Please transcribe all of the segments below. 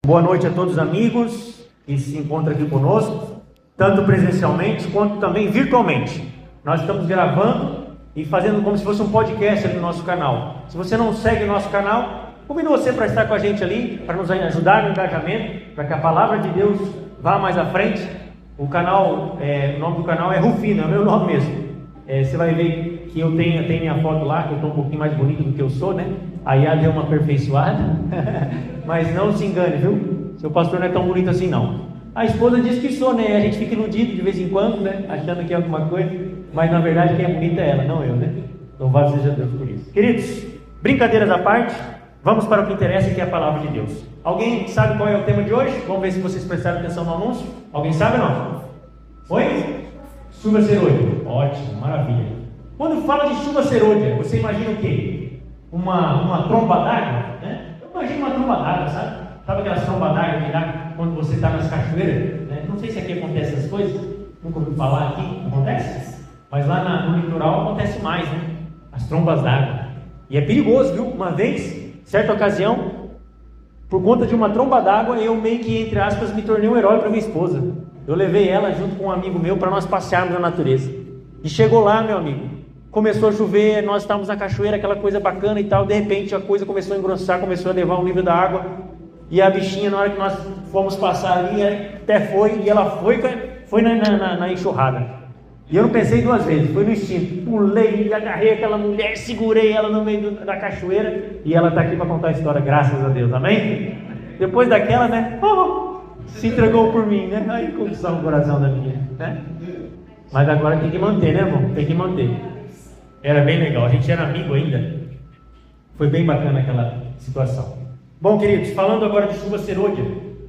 Boa noite a todos os amigos que se encontram aqui conosco, tanto presencialmente quanto também virtualmente. Nós estamos gravando e fazendo como se fosse um podcast ali no nosso canal. Se você não segue o nosso canal, convido você para estar com a gente ali, para nos ajudar no engajamento, para que a palavra de Deus vá mais à frente. O nome do canal é Rufino, é o meu nome mesmo. Você vai ver que eu tenho minha foto lá, que eu estou um pouquinho mais bonito do que eu sou, né? A Iá deu uma aperfeiçoada, mas não se engane, viu? Seu pastor não é tão bonito assim, não. A esposa diz que sou, né? A gente fica iludido de vez em quando, né? Achando que é alguma coisa, mas na verdade quem é bonita é ela, não eu, né? Louvado seja Deus por isso. Queridos, brincadeiras à parte, vamos para o que interessa, que é a palavra de Deus. Alguém sabe qual é o tema de hoje? Vamos ver se vocês prestaram atenção no anúncio. Alguém sabe ou não? Oi? Chuva serôdia. Ótimo, maravilha. Quando fala de chuva serôdia, você imagina o quê? Uma tromba d'água, né? Eu imagino uma tromba d'água, sabe? Sabe aquelas trombas d'água que dá quando você está nas cachoeiras? Né? Não sei se aqui acontece essas coisas, nunca ouvi falar aqui, acontece? Mas lá no litoral acontece mais, né? As trombas d'água. E é perigoso, viu? Uma vez, certa ocasião, por conta de uma tromba d'água, eu meio que, entre aspas, me tornei um herói para minha esposa. Eu levei ela junto com um amigo meu para nós passearmos na natureza. E chegou lá, meu amigo, começou a chover, nós estávamos na cachoeira, aquela coisa bacana e tal. De repente a coisa começou a engrossar, começou a levar o nível da água. E a bichinha, na hora que nós fomos passar ali, até foi, e ela foi na enxurrada. E eu não pensei duas vezes, foi no instinto. Pulei, agarrei aquela mulher, segurei ela no meio da cachoeira. E ela está aqui para contar a história, graças a Deus, amém? Depois daquela, né? Se entregou por mim, né? Aí condição o coração da minha, né? Mas agora tem que manter, né, irmão? Tem que manter. Era bem legal, a gente era amigo ainda. Foi bem bacana aquela situação. Bom, queridos, falando agora de chuva serôdia,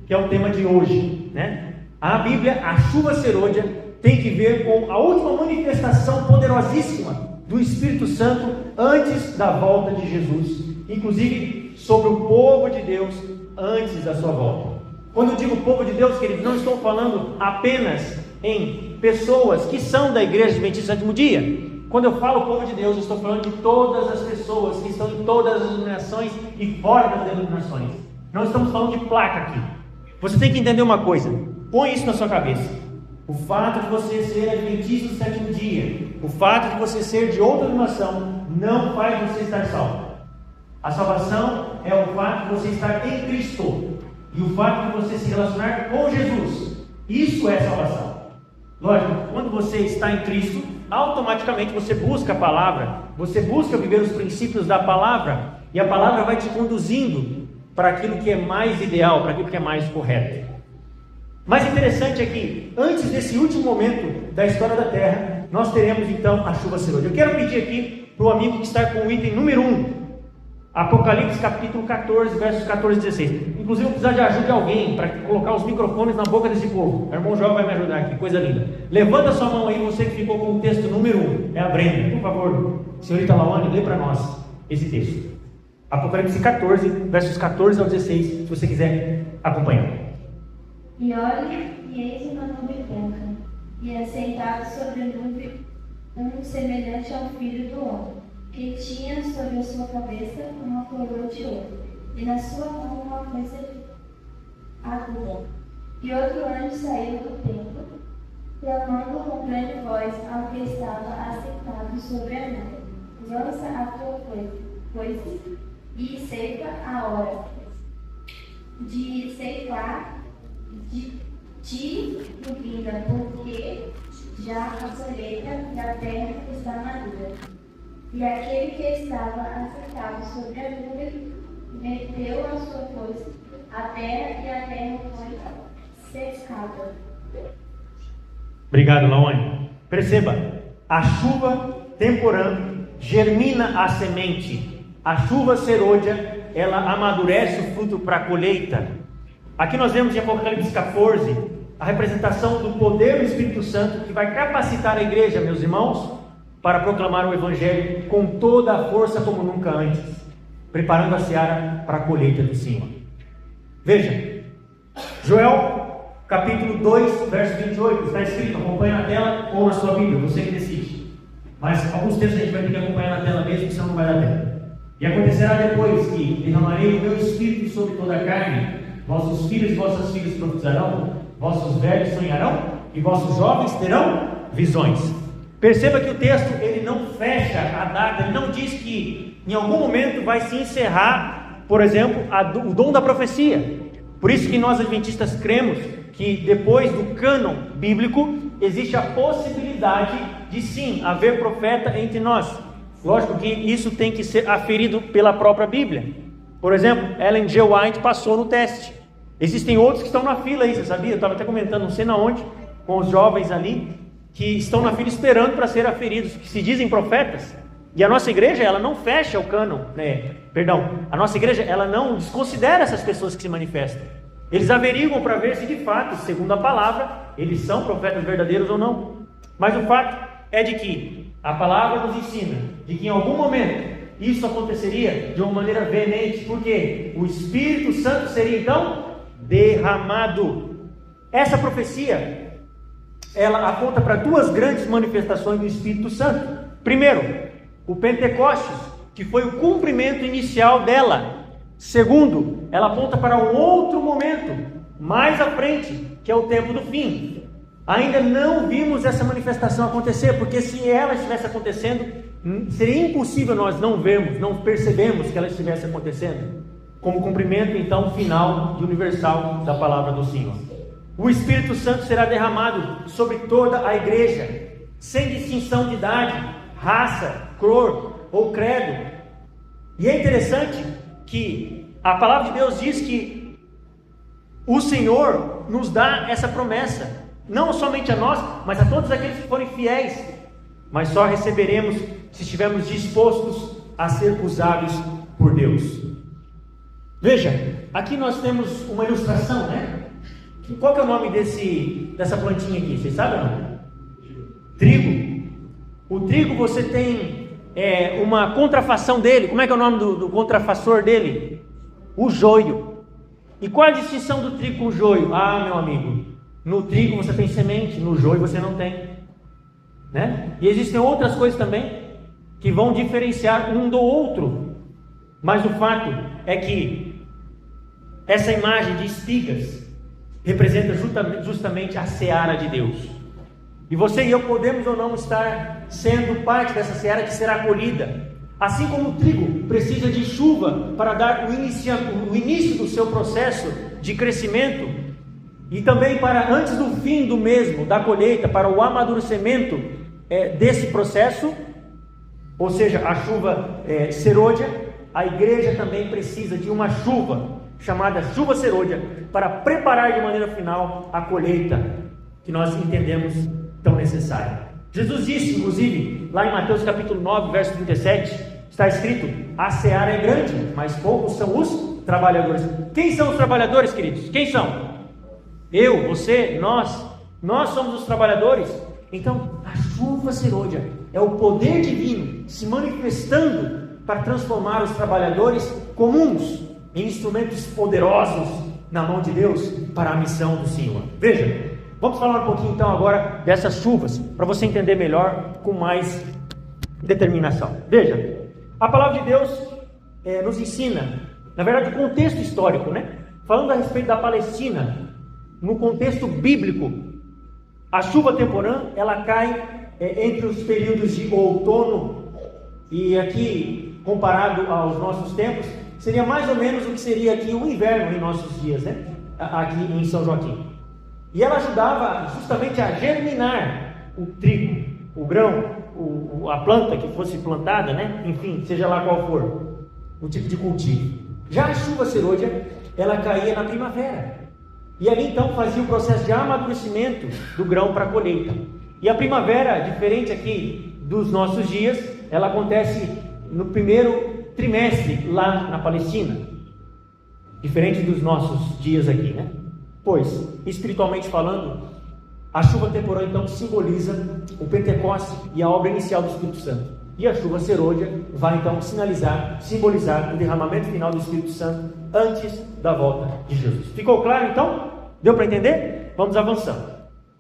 que é o tema de hoje, né? A Bíblia, a chuva serôdia, tem que ver com a última manifestação poderosíssima do Espírito Santo antes da volta de Jesus, inclusive sobre o povo de Deus antes da sua volta. Quando eu digo povo de Deus, queridos, não estou falando apenas em pessoas que são da Igreja Adventista do Sétimo Dia. Quando eu falo povo de Deus, eu estou falando de todas as pessoas que estão em todas as denominações e fora das denominações. Não estamos falando de placa aqui. Você tem que entender uma coisa, põe isso na sua cabeça. O fato de você ser adventista do sétimo dia, o fato de você ser de outra denominação, não faz você estar salvo. A salvação é o fato de você estar em Cristo e o fato de você se relacionar com Jesus. Isso é salvação. Lógico, quando você está em Cristo, automaticamente você busca a palavra, você busca viver os princípios da palavra, e a palavra vai te conduzindo para aquilo que é mais ideal, para aquilo que é mais correto. Mais interessante é que, antes desse último momento da história da Terra, nós teremos então a chuva serôdia. Eu quero pedir aqui para o amigo que está com o item número 1, Apocalipse capítulo 14, versos 14 e 16. Inclusive eu vou precisar de ajuda de alguém para colocar os microfones na boca desse povo. O irmão João vai me ajudar aqui, coisa linda. Levanta sua mão aí, você que ficou com o texto número 1. É a Brenda, por favor. Senhorita Lawane, lê para nós esse texto. Apocalipse 14, versos 14 ao 16, se você quiser acompanhar. E olhe, e eis uma nuvem branca, e assentado sobre a nuvem, um semelhante ao filho do homem, que tinha sobre a sua cabeça uma coroa de ouro, e na sua mão uma coisa aguda. E outro anjo saiu do templo, clamando com grande voz ao que estava assentado sobre a nuvem: lança a tua coisa e ceifa a hora de ceifar de ti duvida, porque já a colheita da terra está madura. E aquele que estava assentado sobre a nuvem meteu a sua foice à terra, e a terra foi secada. Obrigado, Laone. Perceba, a chuva temporando germina a semente. A chuva serôdia, ela amadurece o fruto para a colheita. Aqui nós vemos em Apocalipse 14 a representação do poder do Espírito Santo que vai capacitar a igreja, meus irmãos, para proclamar o Evangelho com toda a força como nunca antes, preparando a seara para a colheita do Senhor. Veja, Joel capítulo 2, verso 28, está escrito, acompanha na tela ou na sua Bíblia, você que decide. Mas alguns textos a gente vai ter que acompanhar na tela mesmo, senão não vai dar tempo. E acontecerá depois que derramarei o meu Espírito sobre toda a carne, Vossos filhos e vossas filhas profetizarão, vossos velhos sonharão e vossos jovens terão visões. Perceba que o texto ele não fecha a data, ele não diz que em algum momento vai se encerrar, por exemplo, o dom da profecia. Por isso que nós adventistas cremos que depois do cânon bíblico existe a possibilidade de sim haver profeta entre nós. Lógico que isso tem que ser aferido pela própria Bíblia. Por exemplo, Ellen G. White passou no teste. Existem outros que estão na fila aí, você sabia? Eu estava até comentando, não sei na onde, com os jovens ali, que estão na fila esperando para serem aferidos, que se dizem profetas. E a nossa igreja, ela não fecha o cânon, a nossa igreja, ela não desconsidera essas pessoas que se manifestam. Eles averiguam para ver se de fato, segundo a palavra, eles são profetas verdadeiros ou não. Mas o fato é de que a palavra nos ensina de que em algum momento isso aconteceria de uma maneira veemente, porque o Espírito Santo seria então derramado. Essa profecia, ela aponta para duas grandes manifestações do Espírito Santo. Primeiro, o Pentecostes, que foi o cumprimento inicial dela. Segundo, ela aponta para um outro momento, mais à frente, que é o tempo do fim. Ainda não vimos essa manifestação acontecer, porque se ela estivesse acontecendo, seria impossível nós não vermos, não percebemos que ela estivesse acontecendo, como cumprimento então final e universal da palavra do Senhor. O Espírito Santo será derramado sobre toda a igreja, sem distinção de idade, raça, cor ou credo. E é interessante que a palavra de Deus diz que o Senhor nos dá essa promessa, não somente a nós, mas a todos aqueles que forem fiéis, mas só receberemos se estivermos dispostos a ser usados por Deus. Veja, aqui nós temos uma ilustração, né? Qual que é o nome dessa plantinha aqui? Vocês sabem ou não? Trigo. O trigo você tem uma contrafação dele. Como é que é o nome do contrafassor dele? O joio. E qual é a distinção do trigo com o joio? Ah, meu amigo, no trigo você tem semente, no joio você não tem, né? E existem outras coisas também que vão diferenciar um do outro. Mas o fato é que essa imagem de espigas representa justamente a seara de Deus. E você e eu podemos ou não estar sendo parte dessa seara que será colhida. Assim como o trigo precisa de chuva para dar o início do seu processo de crescimento, e também para antes do fim do mesmo, da colheita, para o amadurecimento desse processo, ou seja, a chuva serôdia, a igreja também precisa de uma chuva, chamada chuva serôdia, para preparar de maneira final a colheita que nós entendemos tão necessária. Jesus disse, inclusive, lá em Mateus capítulo 9, verso 37, está escrito: a seara é grande, mas poucos são os trabalhadores. Quem são os trabalhadores, queridos? Quem são? Eu, você, nós somos os trabalhadores. Então, a chuva serôdia é o poder divino se manifestando para transformar os trabalhadores comuns em instrumentos poderosos na mão de Deus para a missão do Senhor. Veja, vamos falar um pouquinho então agora dessas chuvas, para você entender melhor com mais determinação. Veja, a palavra de Deus nos ensina, na verdade, o contexto histórico, né? Falando a respeito da Palestina, no contexto bíblico, a chuva temporã, ela cai entre os períodos de outono, e aqui, comparado aos nossos tempos, seria mais ou menos o que seria aqui o inverno em nossos dias, né? Aqui em São Joaquim. E ela ajudava justamente a germinar o trigo, o grão, a planta que fosse plantada, né? Enfim, seja lá qual for o tipo de cultivo. Já a chuva serôdia, ela caía na primavera. E ali então fazia o processo de amadurecimento do grão para a colheita. E a primavera, diferente aqui dos nossos dias, ela acontece no primeiro trimestre lá na Palestina. Diferente dos nossos dias aqui, né? Pois, espiritualmente falando, a chuva temporã então simboliza o Pentecostes e a obra inicial do Espírito Santo. E a chuva serôdia vai então simbolizar o derramamento final do Espírito Santo antes da volta de Jesus. Ficou claro então? Deu para entender? Vamos avançando.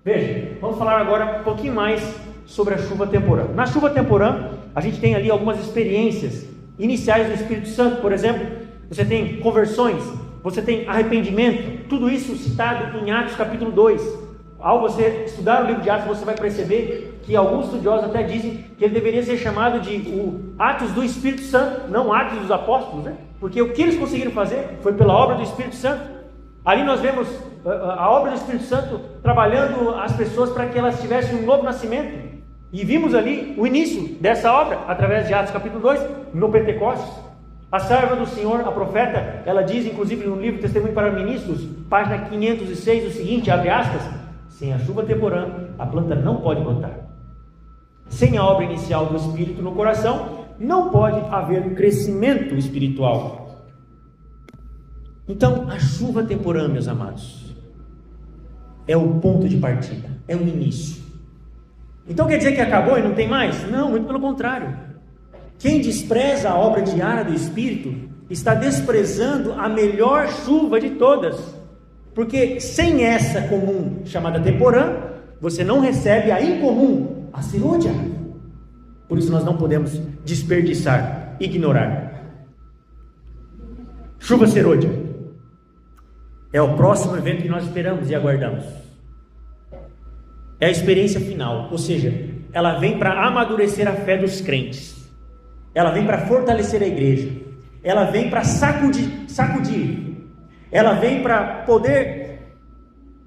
Veja, vamos falar agora um pouquinho mais sobre a chuva temporã. Na chuva temporã, a gente tem ali algumas experiências iniciais do Espírito Santo. Por exemplo, você tem conversões, você tem arrependimento, tudo isso citado em Atos capítulo 2. Ao você estudar o livro de Atos, você vai perceber que alguns estudiosos até dizem que ele deveria ser chamado de o Atos do Espírito Santo, não Atos dos Apóstolos, né? Porque o que eles conseguiram fazer foi pela obra do Espírito Santo. Ali nós vemos a obra do Espírito Santo trabalhando as pessoas para que elas tivessem um novo nascimento. E vimos ali o início dessa obra, através de Atos capítulo 2, no Pentecostes. A serva do Senhor, a profeta, ela diz, inclusive no livro Testemunho para Ministros, página 506, o seguinte, abre aspas: sem a chuva temporã, a planta não pode brotar. Sem a obra inicial do Espírito no coração, não pode haver crescimento espiritual. Então, a chuva temporã, meus amados, é o ponto de partida, é o início. Então quer dizer que acabou e não tem mais? Não, muito pelo contrário. Quem despreza a obra diária do Espírito está desprezando a melhor chuva de todas. Porque sem essa comum chamada temporã, você não recebe a incomum, a serôdia. Por isso nós não podemos desperdiçar, ignorar. Chuva serôdia é o próximo evento que nós esperamos e aguardamos. É a experiência final, ou seja, ela vem para amadurecer a fé dos crentes. Ela vem para fortalecer a igreja. Ela vem para sacudir. Ela vem para poder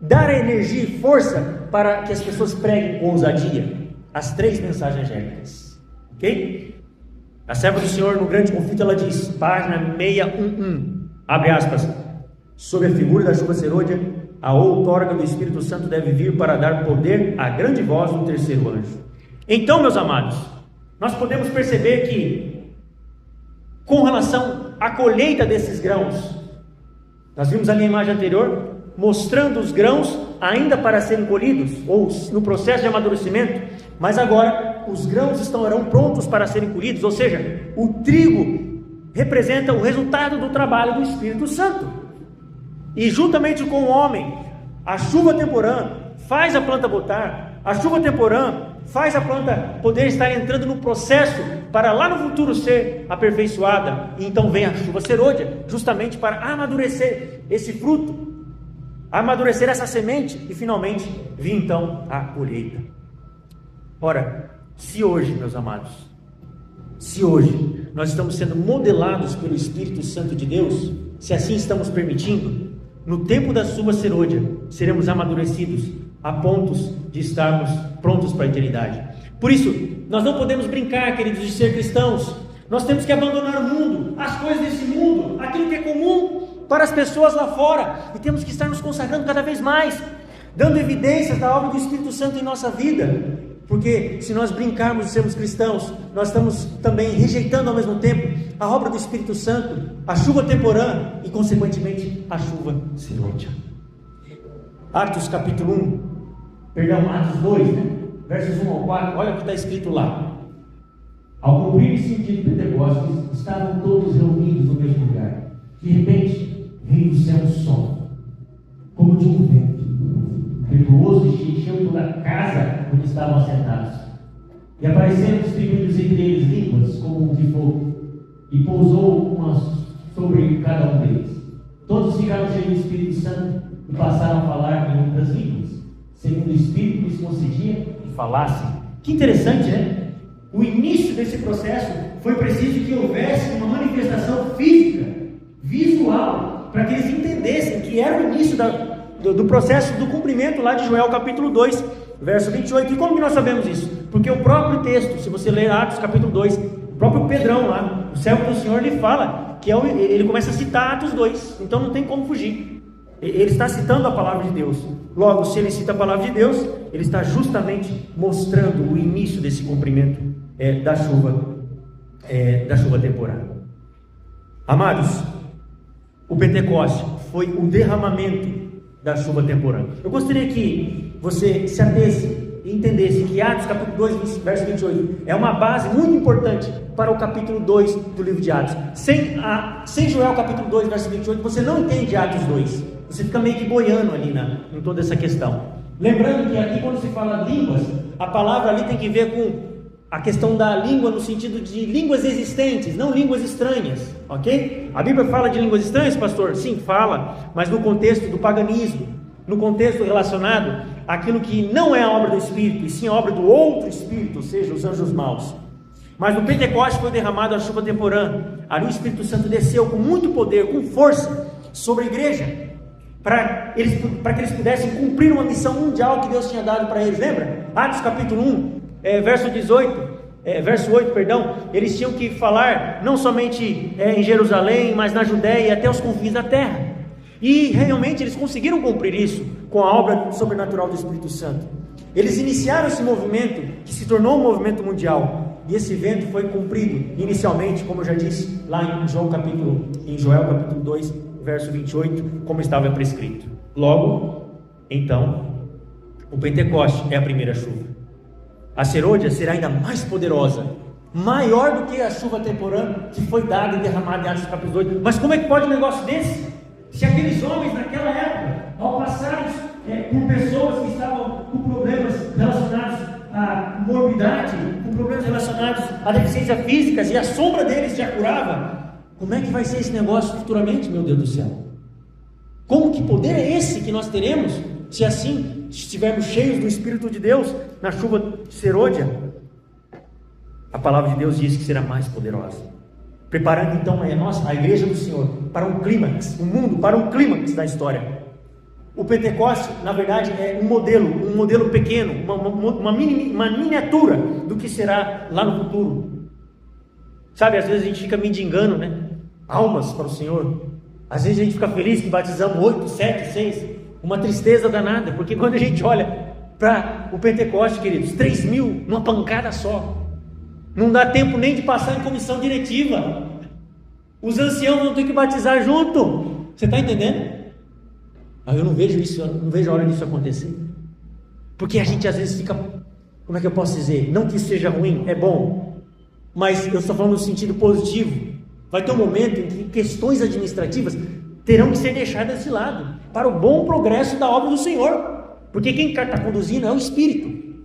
dar energia e força para que as pessoas preguem com ousadia as 3 mensagens angélicas. Ok? A serva do Senhor no grande conflito, ela diz, página 611, abre aspas: sob a figura da chuva serôdia, a outorga do Espírito Santo deve vir para dar poder à grande voz do terceiro anjo. Então, meus amados, nós podemos perceber que, com relação à colheita desses grãos, nós vimos ali a imagem anterior, mostrando os grãos ainda para serem colhidos, ou no processo de amadurecimento, mas agora os grãos estarão prontos para serem colhidos, ou seja, o trigo representa o resultado do trabalho do Espírito Santo. E juntamente com o homem, a chuva temporã faz a planta botar, a chuva temporã faz a planta poder estar entrando no processo para lá no futuro ser aperfeiçoada. E então vem a chuva serôdia, justamente para amadurecer esse fruto, amadurecer essa semente e finalmente vir então a colheita. Ora, se hoje, meus amados, se hoje nós estamos sendo modelados pelo Espírito Santo de Deus, se assim estamos permitindo, no tempo da chuva serôdia seremos amadurecidos a pontos de estarmos prontos para a eternidade. Por isso, nós não podemos brincar, queridos, de ser cristãos. Nós temos que abandonar o mundo, as coisas desse mundo, aquilo que é comum para as pessoas lá fora, e temos que estar nos consagrando cada vez mais, dando evidências da obra do Espírito Santo em nossa vida. Porque se nós brincarmos de sermos cristãos, nós estamos também rejeitando ao mesmo tempo a obra do Espírito Santo, a chuva temporã e consequentemente a chuva serôdia. Atos capítulo 2, versos 1 ao 4, olha o que está escrito lá. Ao cumprir-se o dia de Pentecostes, estavam todos reunidos no mesmo lugar. De repente, veio do céu um som, como de um vento, impetuoso, e encheu toda a casa onde estavam assentados. E apareceram distribuídos entre eles línguas como de fogo, e pousou uma sobre cada um deles. Todos ficaram cheios do Espírito Santo e passaram a falar em outras línguas, segundo o Espírito lhes concedia que falassem. Que interessante, né? O início desse processo foi preciso que houvesse uma manifestação física, visual, para que eles entendessem que era o início do processo do cumprimento lá de Joel capítulo 2, verso 28. E como que nós sabemos isso? Porque o próprio texto, se você ler Atos capítulo 2, o próprio Pedrão lá, o servo do Senhor, ele fala, que ele começa a citar Atos 2, então não tem como fugir. Ele está citando a palavra de Deus. Logo, se ele cita a palavra de Deus, ele está justamente mostrando o início desse cumprimento da chuva temporária. Amados, o Pentecoste foi o derramamento da chuva temporã. Eu gostaria que você se atesse e entendesse que Atos capítulo 2, verso 28 é uma base muito importante para o capítulo 2 do livro de Atos. Sem Joel capítulo 2, verso 28, você não entende Atos 2. Você fica meio que boiando ali em toda essa questão. Lembrando que aqui, quando se fala línguas, a palavra ali tem que ver com a questão da língua no sentido de línguas existentes, não línguas estranhas, ok? A Bíblia fala de línguas estranhas, pastor? Sim, fala, mas no contexto do paganismo, no contexto relacionado àquilo que não é a obra do Espírito, e sim a obra do outro Espírito, ou seja, os anjos maus. Mas no Pentecostes foi derramada a chuva temporã, ali o Espírito Santo desceu com muito poder, com força, sobre a igreja, para que eles pudessem cumprir uma missão mundial que Deus tinha dado para eles, lembra? Atos capítulo 1, verso 8, eles tinham que falar não somente em Jerusalém, mas na Judéia e até os confins da terra, e realmente eles conseguiram cumprir isso, com a obra sobrenatural do Espírito Santo. Eles iniciaram esse movimento, que se tornou um movimento mundial, e esse evento foi cumprido, inicialmente, como eu já disse, lá em Joel capítulo 2, verso 28, como estava prescrito. Logo, então, o Pentecoste é a primeira chuva. A serôdia será ainda mais poderosa, maior do que a chuva temporã que foi dada e derramada em Atos capítulo 2. Mas como é que pode um negócio desse? Se aqueles homens naquela época, ao passarem por pessoas que estavam com problemas relacionados à morbidade, com problemas relacionados a deficiências físicas, e a sombra deles já curava, como é que vai ser esse negócio futuramente, meu Deus do céu? Como que poder é esse que nós teremos, se assim estivermos cheios do Espírito de Deus, na chuva serôdia? A palavra de Deus diz que será mais poderosa, preparando então a igreja do Senhor para um clímax, o mundo para um clímax da história. O Pentecoste, na verdade, é um modelo pequeno, uma miniatura do que será lá no futuro. Sabe, às vezes a gente fica mendigando, né? Almas para o Senhor. Às vezes a gente fica feliz que batizamos 8, 7, 6. Uma tristeza danada, porque quando a gente olha para o Pentecoste, queridos, 3.000 numa pancada só. Não dá tempo nem de passar em comissão diretiva. Os anciãos vão ter que batizar junto. Você está entendendo? Eu não vejo isso, não vejo a hora disso acontecer. Porque a gente às vezes fica, como é que eu posso dizer? Não que isso seja ruim, é bom, mas eu estou falando no sentido positivo. Vai ter um momento em que questões administrativas terão que ser deixadas de lado, para o bom progresso da obra do Senhor, porque quem está conduzindo é o Espírito.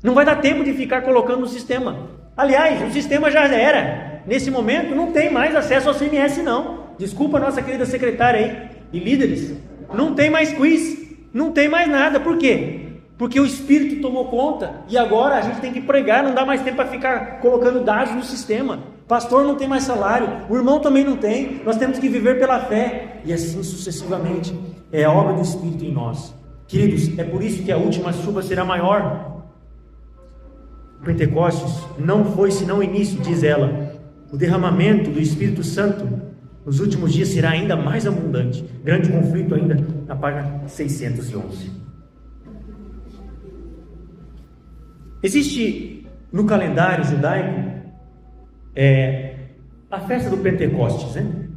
Não vai dar tempo de ficar colocando no sistema. Aliás, o sistema já era. Nesse momento não tem mais acesso ao CMS não. Desculpa a nossa querida secretária aí e líderes. Não tem mais quiz, não tem mais nada. Por quê? Porque o Espírito tomou conta e agora a gente tem que pregar, não dá mais tempo para ficar colocando dados no sistema. Pastor não tem mais salário, o irmão também não tem, nós temos que viver pela fé, e assim sucessivamente. É a obra do Espírito em nós. Queridos, é por isso que a última chuva será maior. O Pentecostes não foi senão o início, diz ela. O derramamento do Espírito Santo nos últimos dias será ainda mais abundante. Grande conflito ainda na página 611. Existe no calendário judaico a festa do Pentecostes, né?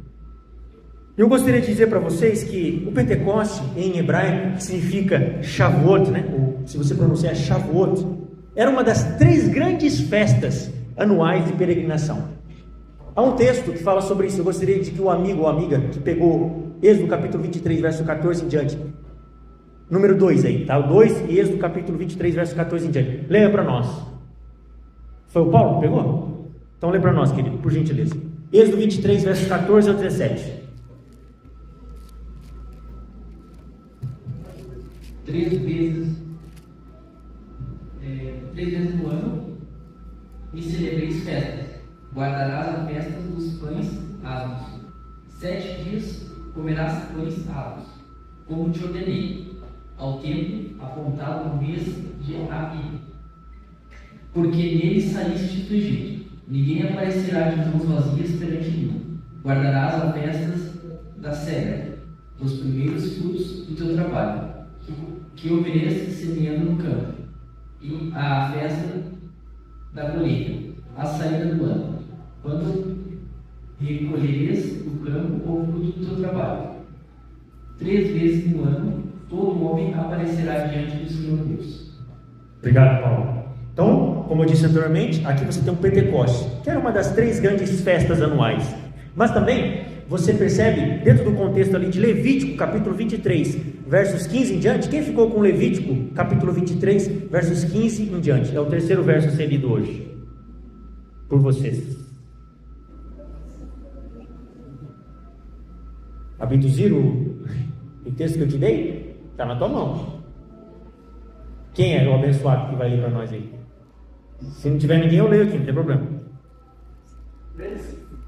Eu gostaria de dizer para vocês que o Pentecoste em hebraico significa Shavuot, né? Ou, se você pronunciar Shavuot, era uma das 3 grandes festas anuais de peregrinação. Há um texto que fala sobre isso. Eu gostaria de que o amigo ou amiga que pegou Êxodo capítulo 23, verso 14 em diante, número 2 aí, tá? O 2 e Êxodo capítulo 23, verso 14 em diante. Leia para nós. Foi o Paulo que pegou? Então lê para nós, querido, por gentileza. Êxodo 23, versos 14 ao 17. 3 vezes no ano me celebreis festas. Guardarás a festa dos pães asmos. 7 dias comerás pães asmos, como te ordenei, ao tempo apontado no mês de Abib. Porque nele saíste do Egito. Ninguém aparecerá de mãos vazias perante mim. Guardarás as festas da cega, dos primeiros frutos do teu trabalho, que ofereças semeando no campo, e a festa da colheita, a saída do ano, quando recolheres do campo o fruto do teu trabalho. 3 vezes no ano, todo homem aparecerá diante do Senhor Deus. Obrigado, Paulo. Então, como eu disse anteriormente, aqui você tem um Pentecoste, que era uma das 3 grandes festas anuais. Mas também, você percebe, dentro do contexto ali de Levítico, capítulo 23, versos 15 em diante, quem ficou com Levítico, capítulo 23, versos 15 em diante? É o terceiro verso a ser lido hoje, por vocês. Abduzir o texto que eu te dei? Está na tua mão. Quem é o abençoado que vai ler para nós aí? Se não tiver ninguém, eu leio aqui, não tem problema.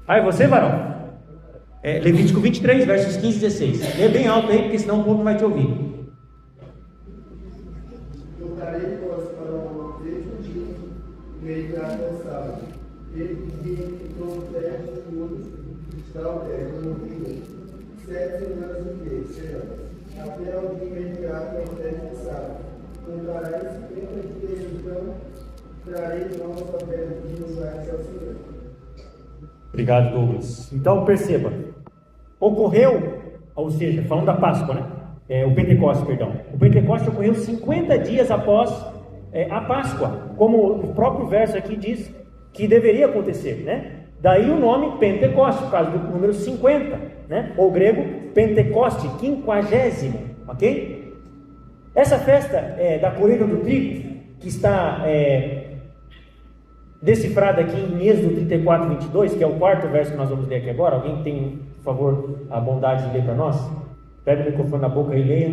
Ah, é você, varão? Levítico 23, versos 15 e 16. Lê bem alto aí, porque senão o povo não vai te ouvir. Voltarei vós para o mesmo dia, meio cansado. Ele que entrou terra de mundo, está o terra no fim. 7 semanas e meio serão. Até o dia imediato ao terra de sábado. Contarás 50 dias, então trarei novos papéis de lugares ao Senhor. Obrigado, Douglas. Então perceba, ocorreu, ou seja, falando da Páscoa, né? O Pentecostes, perdão. O Pentecostes ocorreu 50 dias após a Páscoa, como o próprio verso aqui diz que deveria acontecer, né? Daí o nome Pentecostes, por causa do número 50, né? Ou grego Pentecoste, 50º, ok? Essa festa da colheita do trigo, que está decifrada aqui em Êxodo 34, 22, que é o quarto verso que nós vamos ler aqui agora. Alguém tem, por favor, a bondade de ler para nós? Pega o microfone na boca e leia,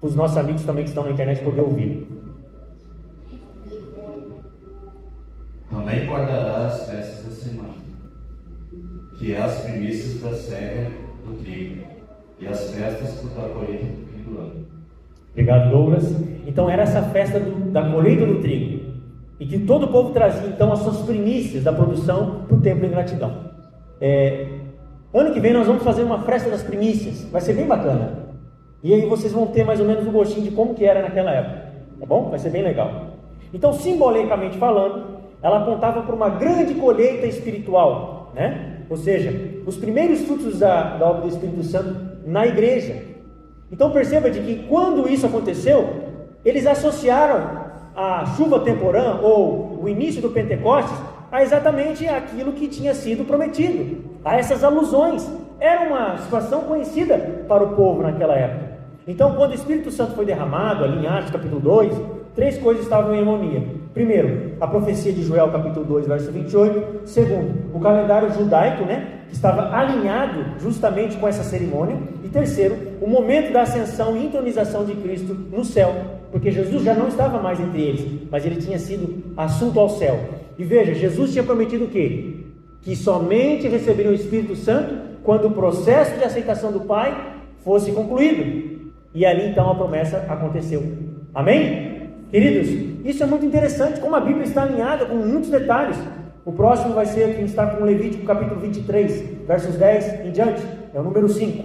para os nossos amigos também que estão na internet poder ouvir. Também guardará as festas da semana, que é as primícias da cega do trigo, e as festas da colheita do fim do ano. Obrigado, Douglas. Então era essa festa da colheita do trigo, e que todo o povo trazia então as suas primícias da produção para o templo em gratidão. Ano que vem nós vamos fazer uma festa das primícias, vai ser bem bacana, e aí vocês vão ter mais ou menos o gostinho de como que era naquela época, tá bom? Vai ser bem legal. Então, simbolicamente falando, ela apontava para uma grande colheita espiritual, né? Ou seja, os primeiros frutos da obra do Espírito Santo na igreja. Então perceba de que quando isso aconteceu, eles associaram a chuva temporã ou o início do Pentecostes a exatamente aquilo que tinha sido prometido, a essas alusões. Era uma situação conhecida para o povo naquela época. Então, quando o Espírito Santo foi derramado, ali em Atos capítulo 2, 3 coisas estavam em harmonia. Primeiro, a profecia de Joel capítulo 2, verso 28. Segundo, o calendário judaico, né, que estava alinhado justamente com essa cerimônia. E terceiro, o momento da ascensão e entronização de Cristo no céu, porque Jesus já não estava mais entre eles, mas ele tinha sido assunto ao céu. E veja, Jesus tinha prometido o quê? Que somente receberia o Espírito Santo quando o processo de aceitação do Pai fosse concluído. E ali então a promessa aconteceu. Amém? Queridos, isso é muito interessante, como a Bíblia está alinhada com muitos detalhes. O próximo vai ser quem está com Levítico capítulo 23, versos 10 em diante, é o número 5.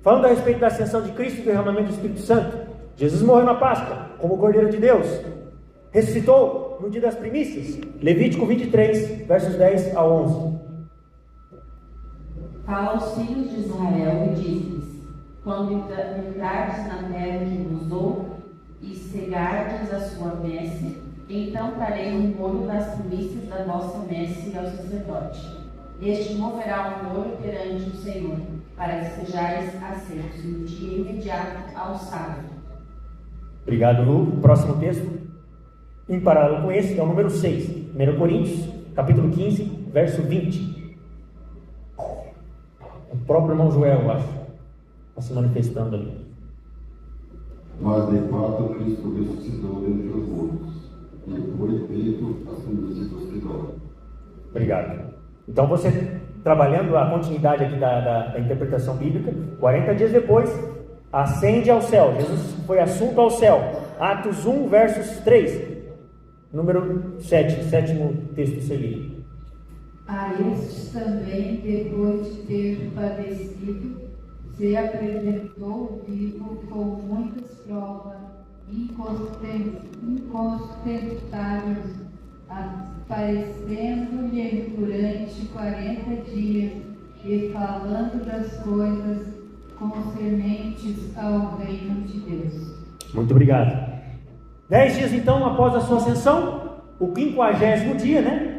Falando a respeito da ascensão de Cristo e do derramamento do Espírito Santo. Jesus morreu na Páscoa, como o Cordeiro de Deus. Ressuscitou no dia das primícias. Levítico 23, versos 10 a 11. Fala aos filhos de Israel e diz-lhes: quando entrardes na terra que vos dou, e cegardes a sua messe, então trarei um molho das primícias da vossa messe ao sacerdote. Este moverá um molho perante o Senhor, para que sejais aceitos no dia imediato ao sábado. Obrigado, Lu. Próximo texto, em paralelo com esse, é o número 6, 1 Coríntios, capítulo 15, verso 20. O próprio irmão Joel, eu acho, está se manifestando ali. Mas de fato Cristo ressuscitou dentre os mortos, e foi feito as primícias dos que dormem. Obrigado. Então você, trabalhando a continuidade aqui da interpretação bíblica, 40 dias depois, ascende ao céu. Jesus foi assunto ao céu. Atos 1, versos 3. Número 7, sétimo texto seguinte. A estes também, depois de ter padecido, se apresentou vivo com muitas provas incontestáveis, aparecendo-lhe durante 40 dias e falando das coisas concernentes ao reino de Deus. Muito obrigado. 10 dias então após a sua ascensão, o 50º dia, né?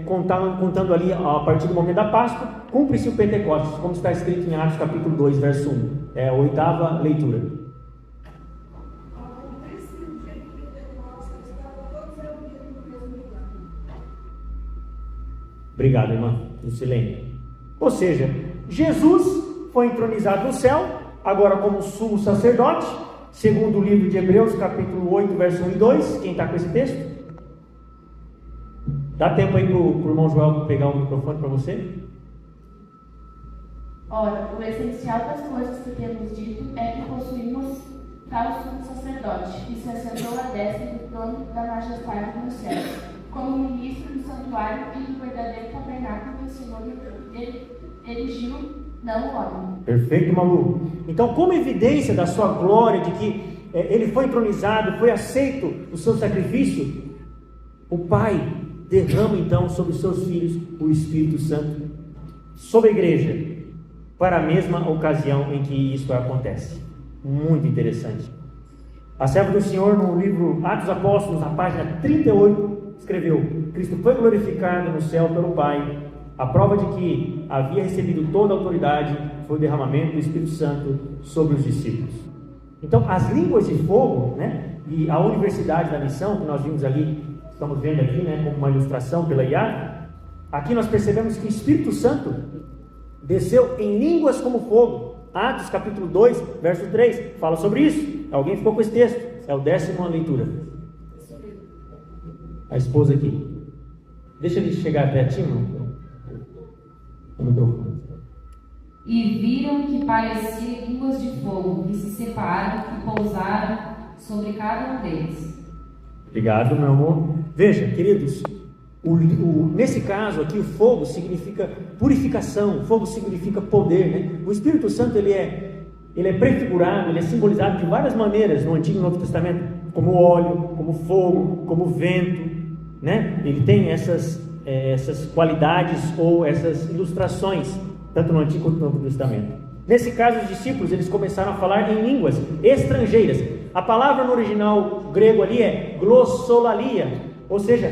contando ali a partir do momento da Páscoa, cumpre-se o Pentecostes, como está escrito em Atos capítulo 2, verso 1. É a 8ª leitura. Obrigado, irmã, Lucilene. Ou seja, Jesus foi entronizado no céu, agora como sumo sacerdote, segundo o livro de Hebreus, capítulo 8, verso 1 e 2. Quem está com esse texto? Dá tempo aí para o irmão Joel pegar o microfone para você? Ora, o essencial das coisas que temos dito é que possuímos tal sumo sacerdote, que se assentou à destra do trono da majestade nos céus, como ministro do santuário e do verdadeiro tabernáculo que o Senhor erigiu, não o homem. Perfeito, Malu. Então, como evidência da sua glória, de que ele foi entronizado, foi aceito o seu sacrifício, o Pai derrama então sobre os seus filhos o Espírito Santo, sobre a igreja, para a mesma ocasião em que isso acontece. Muito interessante. A serva do Senhor, no livro Atos dos Apóstolos, na página 38, escreveu: Cristo foi glorificado no céu pelo Pai. A prova de que havia recebido toda a autoridade foi o derramamento do Espírito Santo sobre os discípulos. Então, as línguas de fogo, né, e a universidade da missão, que nós vimos ali, estamos vendo aqui, né, como uma ilustração pela IA, aqui nós percebemos que o Espírito Santo desceu em línguas como fogo. Atos capítulo 2, verso 3, fala sobre isso. Alguém ficou com esse texto? É o 10ª leitura. A esposa aqui. Deixa ele chegar até a ti, irmão. O microfone. E viram que pareciam línguas de fogo, que se separaram e pousaram sobre cada um deles. Obrigado, meu amor. Veja, queridos, nesse caso aqui, o fogo significa purificação, o fogo significa poder, né? O Espírito Santo, ele é prefigurado, ele é simbolizado de várias maneiras no Antigo e no Novo Testamento, como óleo, como fogo, como vento, né? Ele tem essas qualidades ou essas ilustrações, tanto no Antigo quanto no Novo Testamento. Nesse caso, os discípulos, eles começaram a falar em línguas estrangeiras. A palavra no original grego ali é glossolalia, ou seja,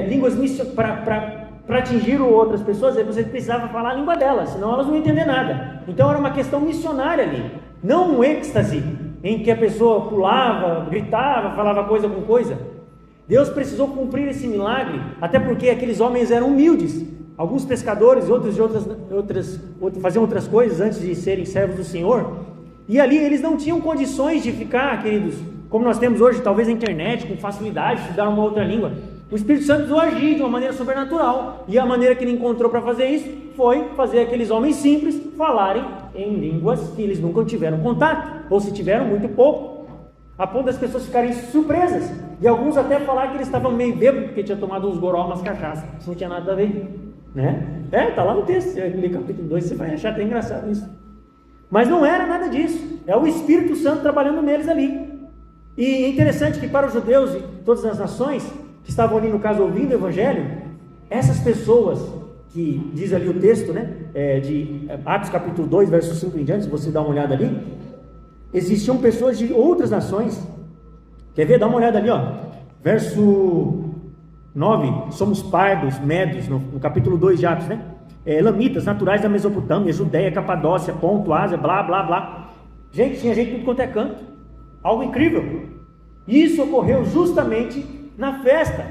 línguas para atingir outras pessoas, você precisava falar a língua delas, senão elas não iam entender nada. Então era uma questão missionária ali, não um êxtase, em que a pessoa pulava, gritava, falava coisa com coisa. Deus precisou cumprir esse milagre, até porque aqueles homens eram humildes. Alguns pescadores, outros faziam outras coisas antes de serem servos do Senhor. E ali eles não tinham condições de ficar, queridos, como nós temos hoje, talvez na internet, com facilidade, estudar uma outra língua. O Espírito Santo precisou agir de uma maneira sobrenatural. E a maneira que ele encontrou para fazer isso foi fazer aqueles homens simples falarem em línguas que eles nunca tiveram contato, ou se tiveram, muito pouco, a ponto das pessoas ficarem surpresas. E alguns até falaram que eles estavam meio bêbados, porque tinha tomado uns goró, umas cachaças. Isso não tinha nada a ver, né? Está lá no texto, no capítulo 2, você vai achar até engraçado isso. Mas não era nada disso. É o Espírito Santo trabalhando neles ali. E é interessante que para os judeus e todas as nações que estavam ali, no caso, ouvindo o Evangelho, essas pessoas, que diz ali o texto, né, de Atos capítulo 2, verso 5 em diante, se você dá uma olhada ali, existiam pessoas de outras nações. Quer ver? Dá uma olhada ali, ó. Verso 9, somos pardos, medos, no capítulo 2 de Atos, né? Elamitas, naturais da Mesopotâmia, Judéia, Capadócia, Ponto, Ásia, blá, blá, blá. Gente, tinha gente de tudo quanto é canto. Algo incrível. Isso ocorreu justamente na festa,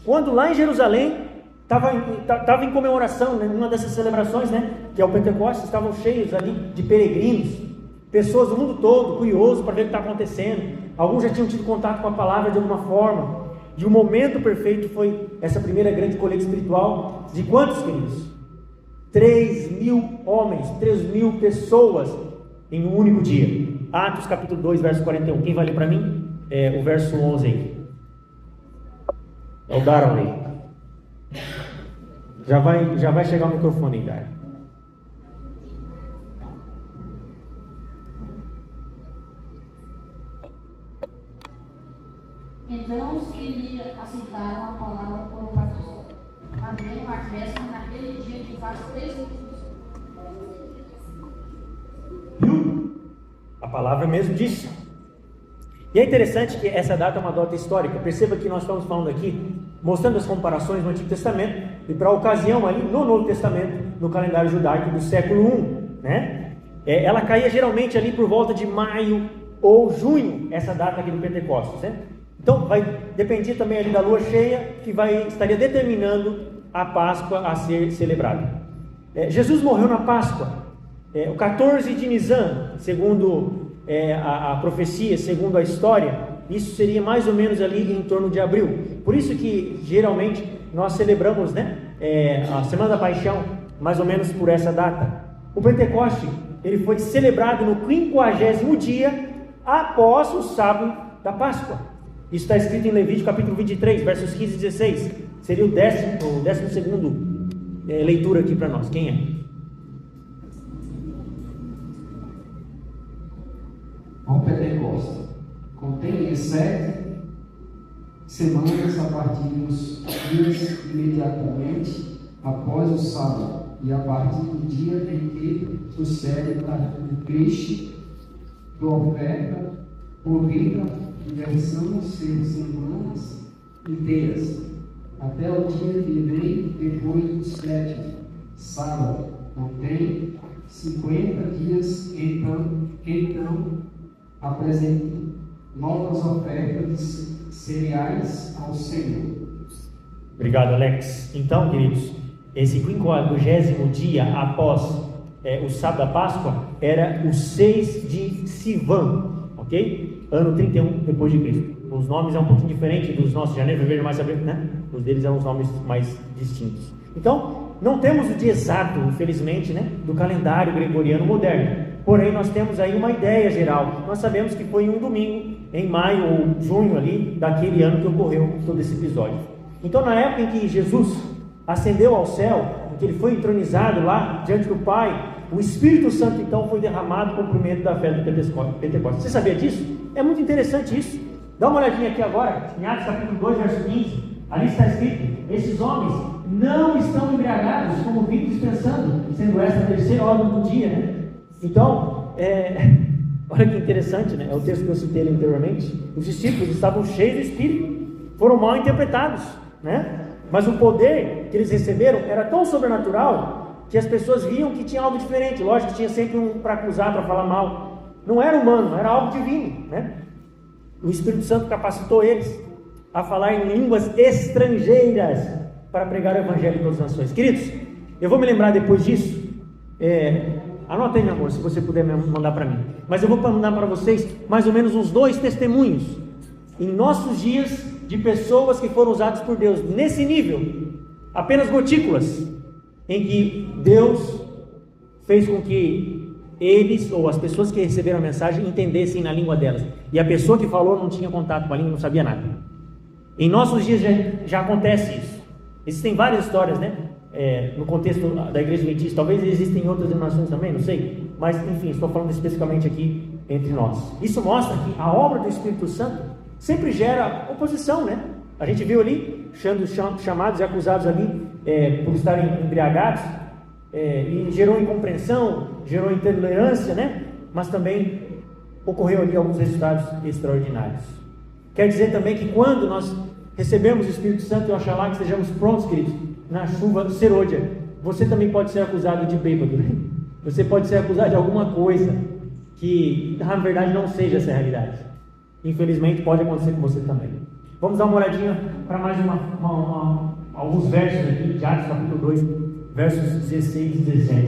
quando lá em Jerusalém estava em comemoração, né, numa dessas celebrações, né, que é o Pentecostes, estavam cheios ali de peregrinos, pessoas do mundo todo, curiosos para ver o que está acontecendo. Alguns já tinham tido contato com a palavra de alguma forma. E o momento perfeito foi essa primeira grande colheita espiritual. De quantos, queridos? 3.000 homens, 3.000 pessoas em um único dia. Atos capítulo 2, verso 41. Quem vai ler para mim? O verso 11 aí. É o Daron aí. Já vai chegar o microfone aí, Daron. Então os que lhe aceitaram a palavra foram batizados. Também uma festa naquele dia que faz 3 anos. Viu? A palavra mesmo disse. E é interessante que essa data é uma data histórica. Perceba que nós estamos falando aqui, mostrando as comparações no Antigo Testamento e para a ocasião ali no Novo Testamento, no calendário judaico do século I, né? Ela caía geralmente ali por volta de maio ou junho, essa data aqui do Pentecostes, né? Então vai depender também ali da lua cheia, que estaria determinando a Páscoa a ser celebrada. Jesus morreu na Páscoa, o 14 de Nisan, segundo a profecia, segundo a história, isso seria mais ou menos ali em torno de abril. Por isso que geralmente nós celebramos, né, a Semana da Paixão, mais ou menos por essa data. O Pentecoste, ele foi celebrado no 50º dia após o sábado da Páscoa. Isso está escrito em Levítico capítulo 23, versos 15 e 16. Seria o 12º leitura aqui para nós. Quem é? Ao Pentecostes, contém 7 semanas a partir dos dias imediatamente após o sábado e a partir do dia em que sucede o peixe do oferta por vida, inversão ser semanas inteiras, até o dia que vem depois do 7º sábado, contém 50 dias, então apresente novas ofertas de cereais ao Senhor. Obrigado, Alex. Então, queridos, esse 50º dia após o sábado da Páscoa era o 6 de Sivan, ok? Ano 31 depois de Cristo. Os nomes é um pouquinho diferente dos nossos, janeiro, fevereiro, março, abril, né? Os deles são os nomes mais distintos. Então, não temos o dia exato, infelizmente, né, do calendário gregoriano moderno. Porém, nós temos aí uma ideia geral. Nós sabemos que foi um domingo, em maio ou junho ali, daquele ano que ocorreu todo esse episódio. Então, na época em que Jesus ascendeu ao céu, em que ele foi entronizado lá diante do Pai, o Espírito Santo então foi derramado com o primeiro da festa do Pentecostes. Você sabia disso? É muito interessante isso. Dá uma olhadinha aqui agora, em Atos capítulo 2, verso 15. Ali está escrito: esses homens não estão embriagados, como vinho dispensando, sendo esta a terceira hora do dia, né? Então, olha que interessante, né? É o texto que eu citei anteriormente. Os discípulos estavam cheios do Espírito, foram mal interpretados, né? Mas o poder que eles receberam era tão sobrenatural que as pessoas viam que tinha algo diferente. Lógico que tinha sempre um para acusar, para falar mal. Não era humano, era algo divino, né? O Espírito Santo capacitou eles a falar em línguas estrangeiras para pregar o Evangelho em todas as nações. Queridos, eu vou me lembrar depois disso. Anota aí, meu amor, se você puder mandar para mim. Mas eu vou mandar para vocês mais ou menos uns 2 testemunhos em nossos dias de pessoas que foram usadas por Deus nesse nível, apenas gotículas, em que Deus fez com que eles, ou as pessoas que receberam a mensagem, entendessem na língua delas, e a pessoa que falou não tinha contato com a língua, não sabia nada. Em nossos dias já acontece isso. Existem várias histórias, né? No contexto da Igreja Adventista, talvez existem em outras denominações também, não sei, mas enfim, estou falando especificamente aqui entre nós. Isso mostra que a obra do Espírito Santo sempre gera oposição, né? A gente viu ali, sendo chamados e acusados ali por estarem embriagados, e gerou incompreensão, gerou intolerância, né? Mas também ocorreu ali alguns resultados extraordinários. Quer dizer também que quando nós recebemos o Espírito Santo, eu oxalá que estejamos prontos, queridos, na chuva serôdia, você também pode ser acusado de bêbado, né? Você pode ser acusado de alguma coisa que na verdade não seja essa realidade. Infelizmente pode acontecer com você também. Vamos dar uma olhadinha para mais alguns versos aqui de Atos capítulo 2, versos 16 e 17.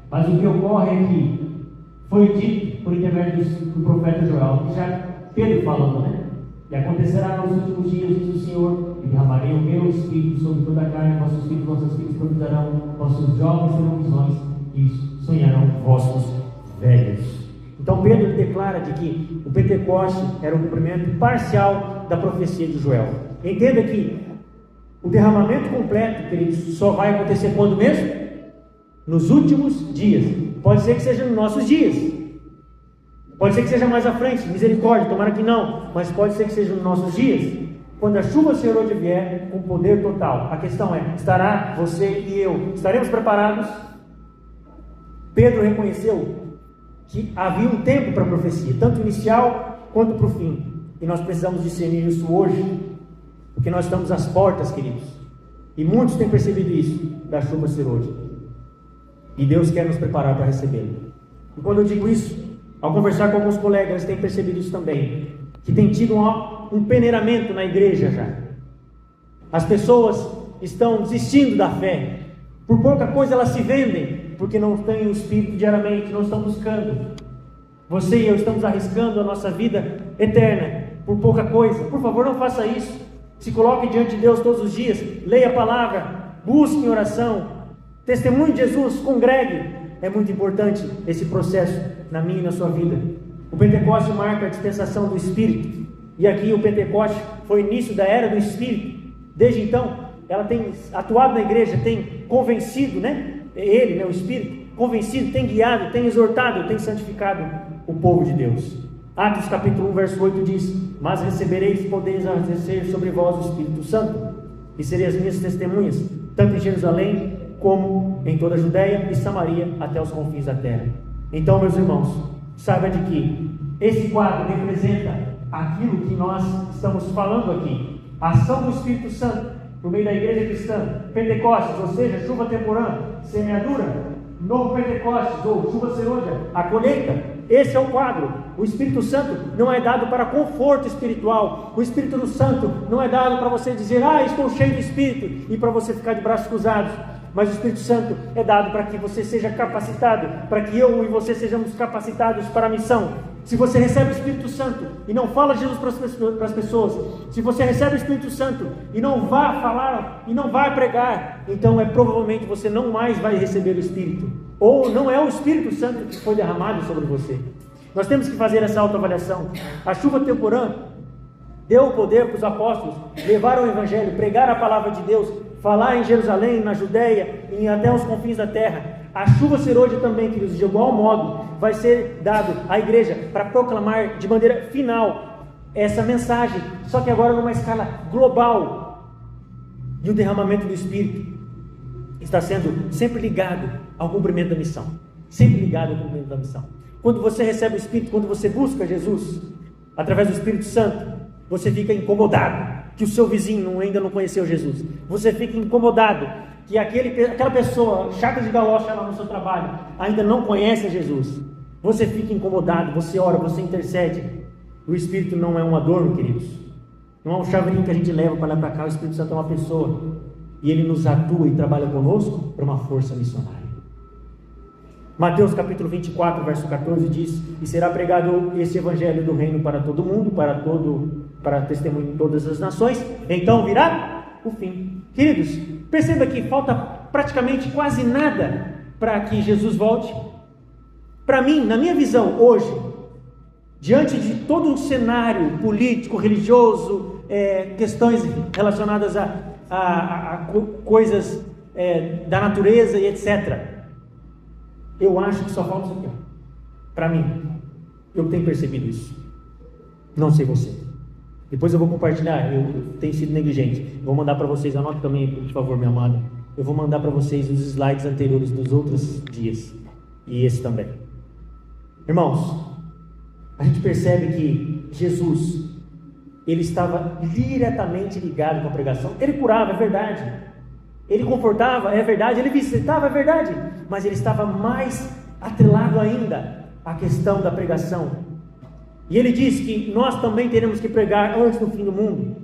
Mas o que ocorre é que foi dito por intermédio do profeta Joel, já Pedro falando, né? E acontecerá nos últimos dias, diz o Senhor, e derramarei o meu Espírito sobre toda a carne, vossos filhos, vossas filhas profetizarão, vossos jovens terão visões, e sonharão vossos velhos. Então Pedro declara de que o Pentecoste era o cumprimento parcial da profecia de Joel. Entenda que o derramamento completo, queridos, só vai acontecer quando mesmo? Nos últimos dias. Pode ser que seja nos nossos dias. Pode ser que seja mais à frente, misericórdia, tomara que não, mas pode ser que seja nos nossos dias, quando a chuva serôdia vier com poder total. A questão é, estará você e eu, estaremos preparados? Pedro reconheceu que havia um tempo para a profecia, tanto inicial quanto para o fim. E nós precisamos discernir isso hoje, porque nós estamos às portas, queridos. E muitos têm percebido isso, da chuva ser hoje. E Deus quer nos preparar para recebê-lo. E quando eu digo isso, ao conversar com alguns colegas, eles têm percebido isso também, que tem tido um peneiramento na igreja já. As pessoas estão desistindo da fé. Por pouca coisa elas se vendem, porque não têm o Espírito diariamente, não estão buscando. Você e eu estamos arriscando a nossa vida eterna por pouca coisa. Por favor, não faça isso. Se coloque diante de Deus todos os dias, leia a palavra, busque em oração, testemunhe de Jesus, congregue. É muito importante esse processo na minha e na sua vida. O Pentecoste marca a dispensação do Espírito. E aqui o Pentecoste foi o início da era do Espírito. Desde então, ela tem atuado na igreja, tem convencido, ele, o Espírito, convencido, tem guiado, tem exortado, tem santificado o povo de Deus. Atos capítulo 1, verso 8 diz: mas recebereis poder exercer sobre vós o Espírito Santo, e sereis minhas testemunhas, tanto em Jerusalém, como em toda a Judéia e Samaria, até os confins da terra. Então, meus irmãos, saiba de que esse quadro representa aquilo que nós estamos falando aqui. A ação do Espírito Santo por meio da igreja cristã, Pentecostes, ou seja, chuva temporã, semeadura, novo Pentecostes, ou chuva serôdia, a colheita. Esse é o quadro. O Espírito Santo não é dado para conforto espiritual. O Espírito Santo não é dado para você dizer: estou cheio do Espírito, e para você ficar de braços cruzados. Mas o Espírito Santo é dado para que você seja capacitado, para que eu e você sejamos capacitados para a missão. Se você recebe o Espírito Santo e não fala de Jesus para as pessoas, se você recebe o Espírito Santo e não vai falar e não vai pregar, então provavelmente você não mais vai receber o Espírito, ou não é o Espírito Santo que foi derramado sobre você. Nós temos que fazer essa autoavaliação. A chuva temporã deu o poder para os apóstolos levar o Evangelho, pregar a palavra de Deus, falar em Jerusalém, na Judéia e até os confins da terra. A chuva serôdia também, queridos, de igual modo, vai ser dado à igreja para proclamar de maneira final essa mensagem, só que agora numa escala global. E o derramamento do Espírito está sendo sempre ligado ao cumprimento da missão. Sempre ligado ao cumprimento da missão. Quando você recebe o Espírito, quando você busca Jesus, através do Espírito Santo, você fica incomodado que o seu vizinho ainda não conheceu Jesus. Você fica incomodado que aquela pessoa chata de galocha lá no seu trabalho ainda não conhece Jesus. Você fica incomodado, você ora, você intercede. O Espírito não é um adorno, queridos. Não é um chaveirinho que a gente leva para lá para cá. O Espírito Santo é uma pessoa, e ele nos atua e trabalha conosco para uma força missionária. Mateus capítulo 24, verso 14 diz: e será pregado esse evangelho do reino para todo mundo, para testemunho em todas as nações, então virá o fim. Queridos, perceba que falta praticamente quase nada para que Jesus volte. Para mim, na minha visão hoje, diante de todo um cenário político, religioso, questões relacionadas a coisas da natureza e etc., eu acho que só falta isso aqui. Para mim, eu tenho percebido isso. Não sei você. Depois eu vou compartilhar. Eu tenho sido negligente. Vou mandar para vocês. Anote também, por favor, minha amada. Eu vou mandar para vocês os slides anteriores dos outros dias. E esse também. Irmãos, a gente percebe que Jesus, ele estava diretamente ligado com a pregação. Ele curava, é verdade. Ele confortava, é verdade. Ele visitava, é verdade. Mas ele estava mais atrelado ainda à questão da pregação. E ele diz que nós também teremos que pregar antes do fim do mundo.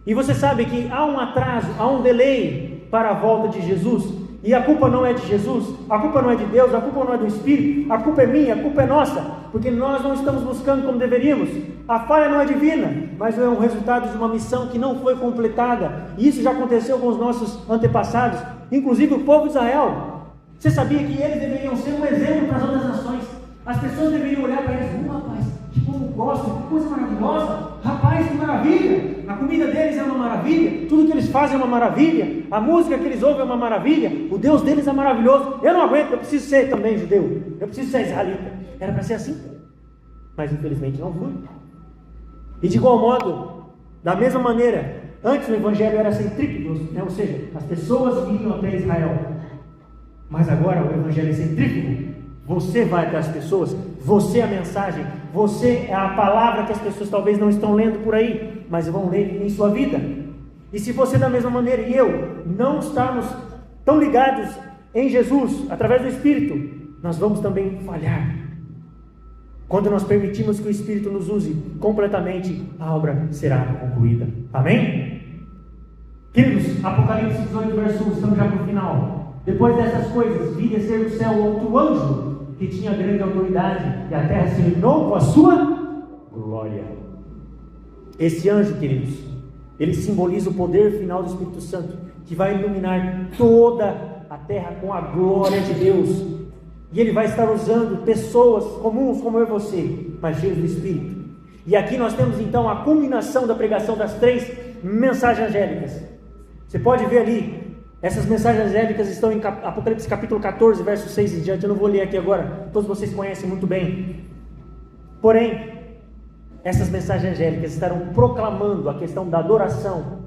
E você sabe que há um atraso, há um delay para a volta de Jesus. E a culpa não é de Jesus, a culpa não é de Deus, a culpa não é do Espírito, a culpa é minha, a culpa é nossa, porque nós não estamos buscando como deveríamos. A falha não é divina, mas é um resultado de uma missão que não foi completada. E isso já aconteceu com os nossos antepassados, inclusive o povo de Israel. Você sabia que eles deveriam ser um exemplo para as outras nações? As pessoas deveriam olhar para eles: rapaz, que povo gosta, que coisa maravilhosa, rapaz, que maravilha, a comida deles é uma maravilha, tudo que eles fazem é uma maravilha, a música que eles ouvem é uma maravilha, o Deus deles é maravilhoso. Eu não aguento, eu preciso ser também judeu, eu preciso ser israelita. Era para ser assim, mas infelizmente não foi. E de igual modo, da mesma maneira, antes o evangelho era centrífugo, ou seja, as pessoas vinham até Israel, mas agora o evangelho é centrífugo. Você vai até as pessoas, você é a mensagem, você é a palavra que as pessoas talvez não estão lendo por aí, mas vão ler em sua vida. E se você da mesma maneira e eu não estarmos tão ligados em Jesus, através do Espírito, nós vamos também falhar. Quando nós permitimos que o Espírito nos use completamente, a obra será concluída. Amém? Queridos, Apocalipse 18, verso 1, estamos já para o final. Depois dessas coisas, vi descer do céu outro anjo, que tinha grande autoridade, e a terra se iluminou com a sua glória. Esse anjo, queridos, ele simboliza o poder final do Espírito Santo, que vai iluminar toda a terra com a glória de Deus. E ele vai estar usando pessoas comuns como eu e você, mas cheios do Espírito. E aqui nós temos então a culminação da pregação das 3 mensagens angélicas. Você pode ver ali, essas mensagens angélicas estão em Apocalipse capítulo 14, verso 6 em diante. Eu não vou ler aqui agora, todos vocês conhecem muito bem. Porém, essas mensagens angélicas estarão proclamando a questão da adoração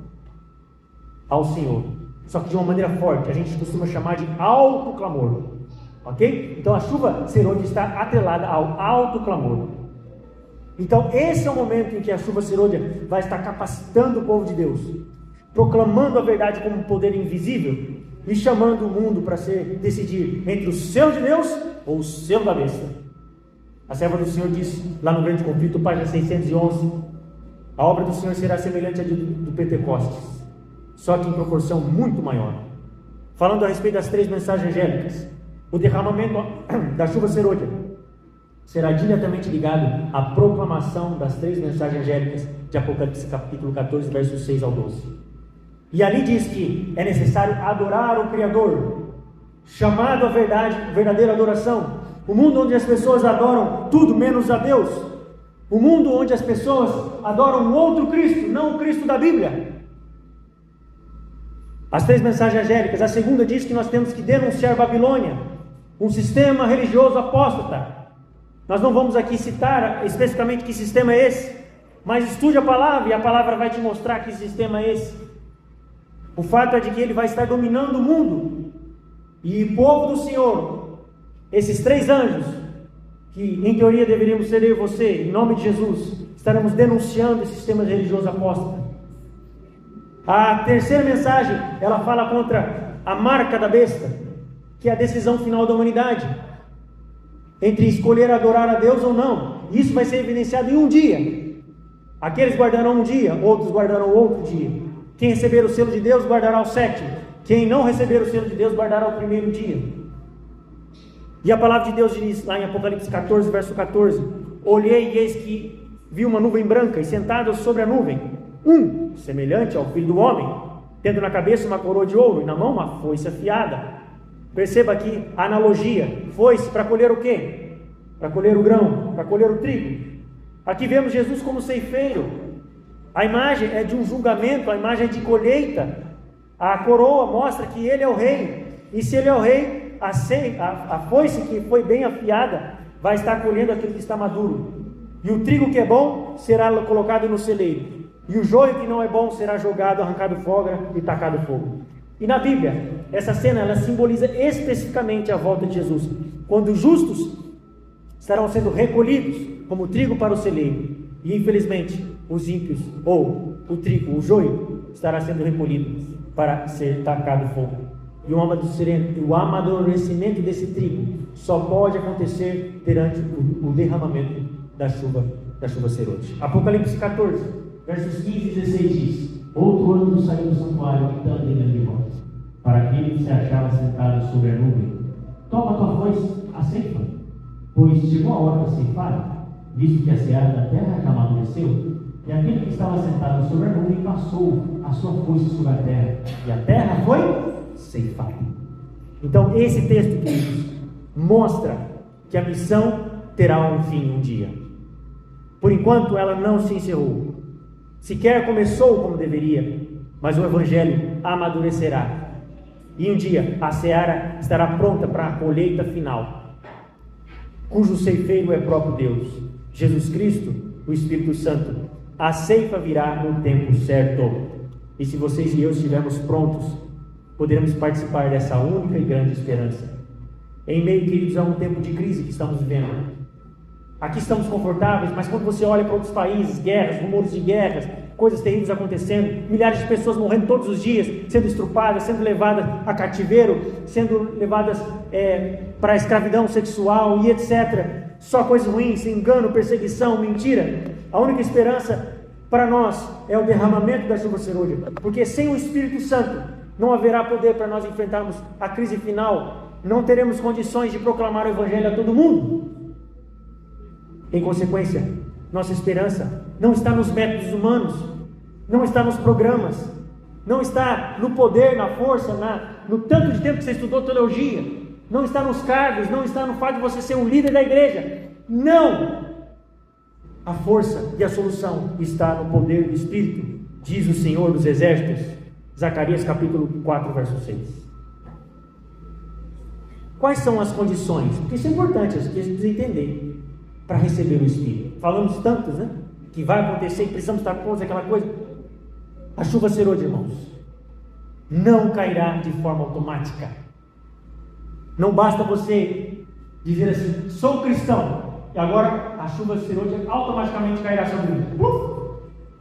ao Senhor, só que de uma maneira forte. A gente costuma chamar de alto clamor. Ok? Então a chuva serôdia está atrelada ao alto clamor. Então esse é o momento em que a chuva serôdia vai estar capacitando o povo de Deus, proclamando a verdade como um poder invisível e chamando o mundo para decidir entre o selo de Deus ou o selo da besta. A serva do Senhor diz lá no Grande Conflito, página 611, a obra do Senhor será semelhante à do Pentecostes, só que em proporção muito maior. Falando a respeito das 3 mensagens angélicas, o derramamento da chuva serôdia será diretamente ligado à proclamação das 3 mensagens angélicas de Apocalipse capítulo 14, versos 6 ao 12. E ali diz que é necessário adorar o Criador, chamado à verdadeira adoração. O mundo onde as pessoas adoram tudo menos a Deus. O mundo onde as pessoas adoram um outro Cristo, não o Cristo da Bíblia. As 3 mensagens angélicas, a segunda diz que nós temos que denunciar Babilônia, um sistema religioso apóstata. Nós não vamos aqui citar especificamente que sistema é esse, mas estude a palavra e a palavra vai te mostrar que sistema é esse. O fato é de que ele vai estar dominando o mundo, e o povo do Senhor, esses 3 anjos, que em teoria deveríamos ser eu e você, em nome de Jesus, estaremos denunciando esse sistema religioso apóstata. A terceira mensagem, ela fala contra a marca da besta, que é a decisão final da humanidade, entre escolher adorar a Deus ou não. Isso vai ser evidenciado em um dia. Aqueles guardarão um dia, outros guardarão outro dia. Quem receber o selo de Deus guardará o 7º. Quem não receber o selo de Deus guardará o 1º dia. E a palavra de Deus diz lá em Apocalipse 14, verso 14: olhei e eis que vi uma nuvem branca, e sentado sobre a nuvem, semelhante ao Filho do Homem, tendo na cabeça uma coroa de ouro e na mão uma foice afiada. Perceba aqui a analogia. Foice para colher o quê? Para colher o grão, para colher o trigo. Aqui vemos Jesus como ceifeiro. A imagem é de um julgamento, a imagem é de colheita. A coroa mostra que ele é o rei. E se ele é o rei, a foice que foi bem afiada vai estar colhendo aquilo que está maduro. E o trigo que é bom será colocado no celeiro. E o joio que não é bom será jogado, arrancado fora e tacado fogo. E na Bíblia, essa cena ela simboliza especificamente a volta de Jesus, quando os justos estarão sendo recolhidos como trigo para o celeiro, e infelizmente os ímpios, ou o trigo, o joio, estará sendo recolhido para ser tacado fogo. E o amadurecimento desse trigo só pode acontecer perante o derramamento da chuva serôdia. Apocalipse 14, versos 15 e 16 diz: outro anjo saiu do santuário, gritando em grande voz para aquele que se achava sentado sobre a nuvem: toma tua foice, a ceifa, pois chegou a hora de ceifar, visto que a seara da terra já amadureceu. E aquele que estava sentado sobre a nuvem passou a sua foice sobre a terra, e a terra foi ceifada. Então esse texto, queridos, mostra que a missão terá um fim um dia. Por enquanto ela não se encerrou, sequer começou como deveria, mas o Evangelho amadurecerá. E um dia a seara estará pronta para a colheita final, cujo ceifeiro é próprio Deus, Jesus Cristo, o Espírito Santo. A ceifa virá no tempo certo. E se vocês e eu estivermos prontos, poderemos participar dessa única e grande esperança. Em meio, queridos, a um tempo de crise que estamos vivendo, Aqui estamos confortáveis, mas quando você olha para outros países, guerras, rumores de guerras, coisas terríveis acontecendo, milhares de pessoas morrendo todos os dias, sendo estrupadas, sendo levadas a cativeiro, sendo levadas para a escravidão sexual e etc. Só coisas ruins, engano, perseguição, mentira. A única esperança para nós é o derramamento da chuva serôdia, porque sem o Espírito Santo não haverá poder para nós enfrentarmos a crise final, não teremos condições de proclamar o Evangelho a todo mundo. Em consequência, nossa esperança não está nos métodos humanos, não está nos programas, não está no poder, na força, no tanto de tempo que você estudou teologia, não está nos cargos, não está no fato de você ser um líder da igreja. Não! A força e a solução está no poder do Espírito, diz o Senhor dos Exércitos, Zacarias capítulo 4, verso 6. Quais são as condições? Porque isso é importante, as pessoas precisam entender. Para receber o Espírito. Falamos tantos, né? Que vai acontecer e precisamos estar prontos, aquela coisa. A chuva serôdia, irmãos, não cairá de forma automática. Não basta você dizer assim, sou cristão, e agora a chuva serôdia automaticamente cairá sobre mim.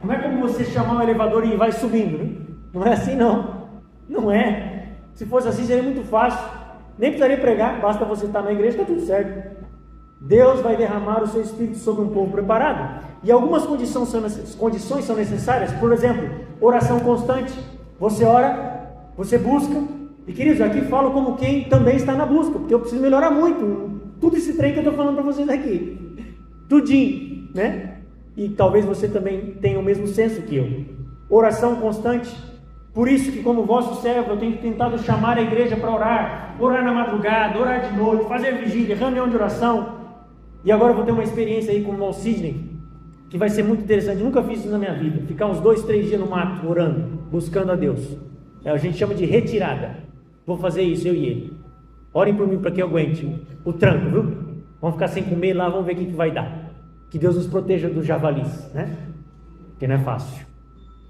Não é como você chamar o elevador e vai subindo, né? Não é assim não. Não é. Se fosse assim seria muito fácil. Nem precisaria pregar, basta você estar na igreja, está tudo certo. Deus vai derramar o seu Espírito sobre um povo preparado. E algumas condições são necessárias. Por exemplo, oração constante. Você ora, você busca. E queridos, aqui falo como quem também está na busca, porque eu preciso melhorar muito. Tudo esse trem que eu estou falando para vocês aqui. Tudinho, né? E talvez você também tenha o mesmo senso que eu. Oração constante. Por isso que, como vosso servo, eu tenho tentado chamar a igreja para orar. Orar na madrugada, orar de noite, fazer vigília, reunião de oração. E agora eu vou ter uma experiência aí com o irmão Sidney, que vai ser muito interessante. Eu nunca fiz isso na minha vida. Ficar uns 2, 3 dias no mato, orando, buscando a Deus. A gente chama de retirada. Vou fazer isso, eu e ele. Orem por mim para que eu aguente o tranco, viu? Vamos ficar sem comer lá, vamos ver o que vai dar. Que Deus nos proteja dos javalis, né? Porque não é fácil.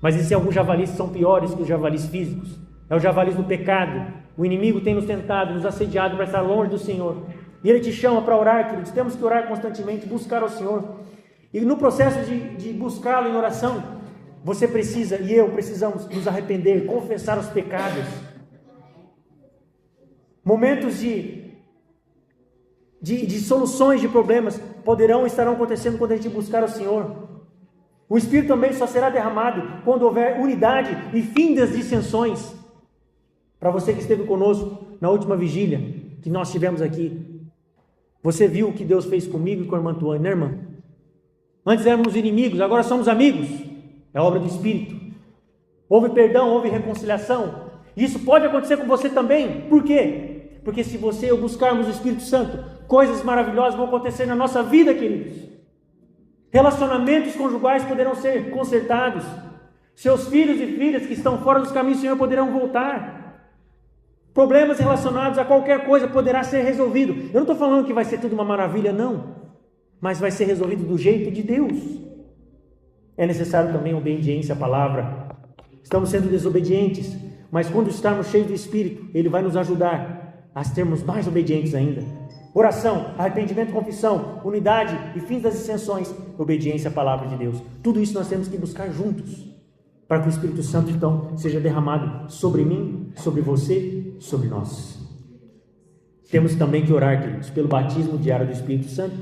Mas existem alguns javalis que são piores que os javalis físicos. É o javalis do pecado. O inimigo tem nos tentado, nos assediado para estar longe do Senhor. E Ele te chama para orar, queridos. Temos que orar constantemente, buscar ao Senhor. E no processo de buscá-lo em oração, você precisa, e eu precisamos nos arrepender, confessar os pecados. Momentos de soluções de problemas estarão acontecendo quando a gente buscar ao Senhor. O Espírito também só será derramado quando houver unidade e fim das dissensões. Para você que esteve conosco na última vigília que nós tivemos aqui, você viu o que Deus fez comigo e com a irmã Tuane, né, irmã? Antes éramos inimigos, agora somos amigos. É obra do Espírito. Houve perdão, houve reconciliação. Isso pode acontecer com você também. Por quê? Porque se você e eu buscarmos o Espírito Santo, coisas maravilhosas vão acontecer na nossa vida, queridos. Relacionamentos conjugais poderão ser consertados. Seus filhos e filhas que estão fora dos caminhos do Senhor poderão voltar. Problemas relacionados a qualquer coisa poderá ser resolvido. Eu não estou falando que vai ser tudo uma maravilha, não. Mas vai ser resolvido do jeito de Deus. É necessário também obediência à palavra. Estamos sendo desobedientes, mas quando estarmos cheios do Espírito, Ele vai nos ajudar a sermos mais obedientes ainda. Oração, arrependimento, confissão, unidade e fins das dissensões, obediência à palavra de Deus. Tudo isso nós temos que buscar juntos, para que o Espírito Santo então seja derramado sobre mim, sobre você, sobre nós. Temos também que orar, queridos, pelo batismo diário do Espírito Santo.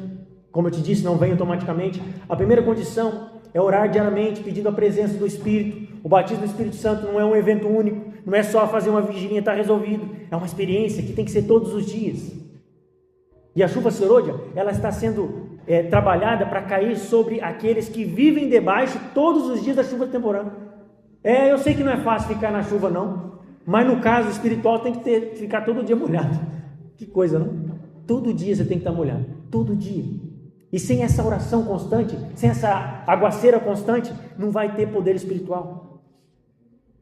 Como eu te disse, não vem automaticamente. A primeira condição é orar diariamente, pedindo a presença do Espírito. O batismo do Espírito Santo não é um evento único, não é só fazer uma vigília e está resolvido. É uma experiência que tem que ser todos os dias. E a chuva serôdia, ela está sendo trabalhada para cair sobre aqueles que vivem debaixo todos os dias da chuva temporânea. Eu sei que não é fácil ficar na chuva não, mas no caso espiritual tem que ficar todo dia molhado. Que coisa, não? Todo dia você tem que estar molhado, todo dia. E sem essa oração constante, sem essa aguaceira constante, não vai ter poder espiritual.